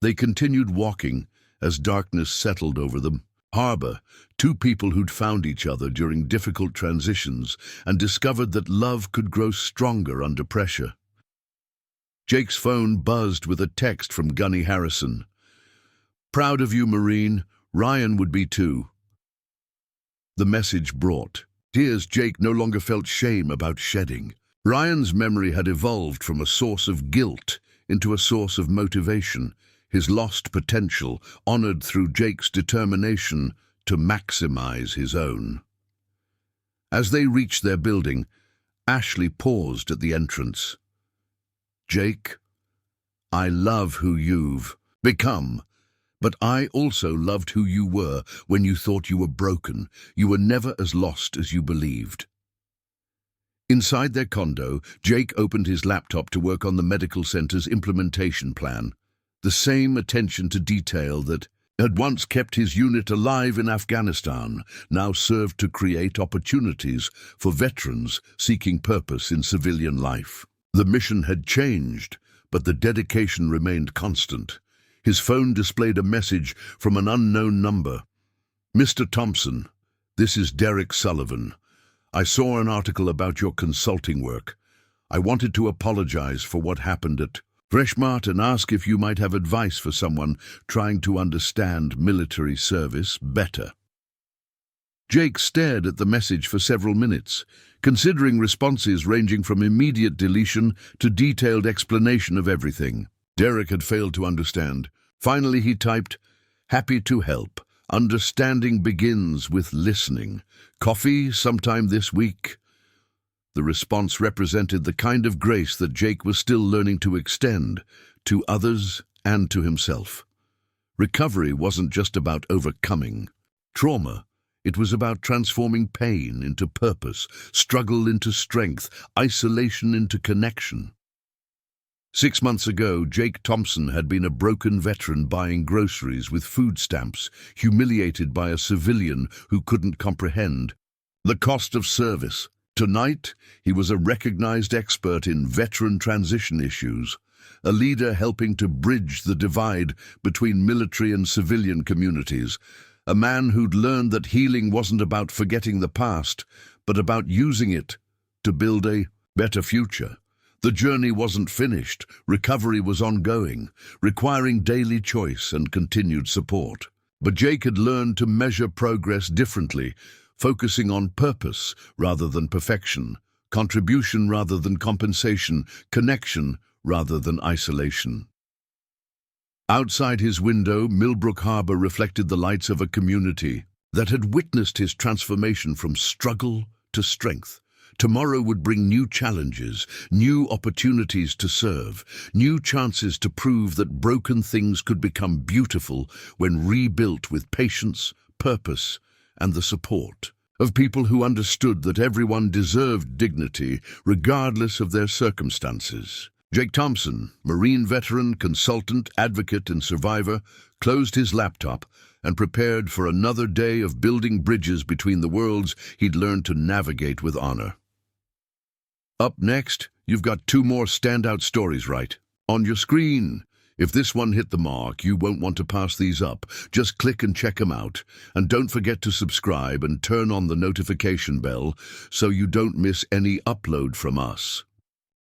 They continued walking as darkness settled over them. Harbour, two people who'd found each other during difficult transitions and discovered that love could grow stronger under pressure. Jake's phone buzzed with a text from Gunny Harrison. "Proud of you, Marine. Ryan would be too." The message brought tears Jake no longer felt shame about shedding. Ryan's memory had evolved from a source of guilt into a source of motivation, his lost potential honored through Jake's determination to maximize his own. As they reached their building, Ashley paused at the entrance. "Jake, I love who you've become. But I also loved who you were when you thought you were broken. You were never as lost as you believed." Inside their condo, Jake opened his laptop to work on the medical center's implementation plan. The same attention to detail that had once kept his unit alive in Afghanistan now served to create opportunities for veterans seeking purpose in civilian life. The mission had changed, but the dedication remained constant. His phone displayed a message from an unknown number. "Mr. Thompson, this is Derek Sullivan. I saw an article about your consulting work. I wanted to apologize for what happened at Freshmart and ask if you might have advice for someone trying to understand military service better." Jake stared at the message for several minutes, considering responses ranging from immediate deletion to detailed explanation of everything. Derek had failed to understand. Finally he typed, "Happy to help. Understanding begins with listening. Coffee sometime this week?" The response represented the kind of grace that Jake was still learning to extend to others and to himself. Recovery wasn't just about overcoming trauma. It was about transforming pain into purpose, struggle into strength, isolation into connection. 6 months ago, Jake Thompson had been a broken veteran buying groceries with food stamps, humiliated by a civilian who couldn't comprehend the cost of service. Tonight, he was a recognized expert in veteran transition issues, a leader helping to bridge the divide between military and civilian communities, a man who'd learned that healing wasn't about forgetting the past, but about using it to build a better future. The journey wasn't finished. Recovery was ongoing, requiring daily choice and continued support. But Jake had learned to measure progress differently, focusing on purpose rather than perfection, contribution rather than compensation, connection rather than isolation. Outside his window, Millbrook Harbour reflected the lights of a community that had witnessed his transformation from struggle to strength. Tomorrow would bring new challenges, new opportunities to serve, new chances to prove that broken things could become beautiful when rebuilt with patience, purpose, and the support of people who understood that everyone deserved dignity regardless of their circumstances. Jake Thompson, Marine veteran, consultant, advocate, and survivor, closed his laptop and prepared for another day of building bridges between the worlds he'd learned to navigate with honor. Up next, you've got two more standout stories right on your screen. If this one hit the mark, you won't want to pass these up. Just click and check them out. And don't forget to subscribe and turn on the notification bell so you don't miss any upload from us.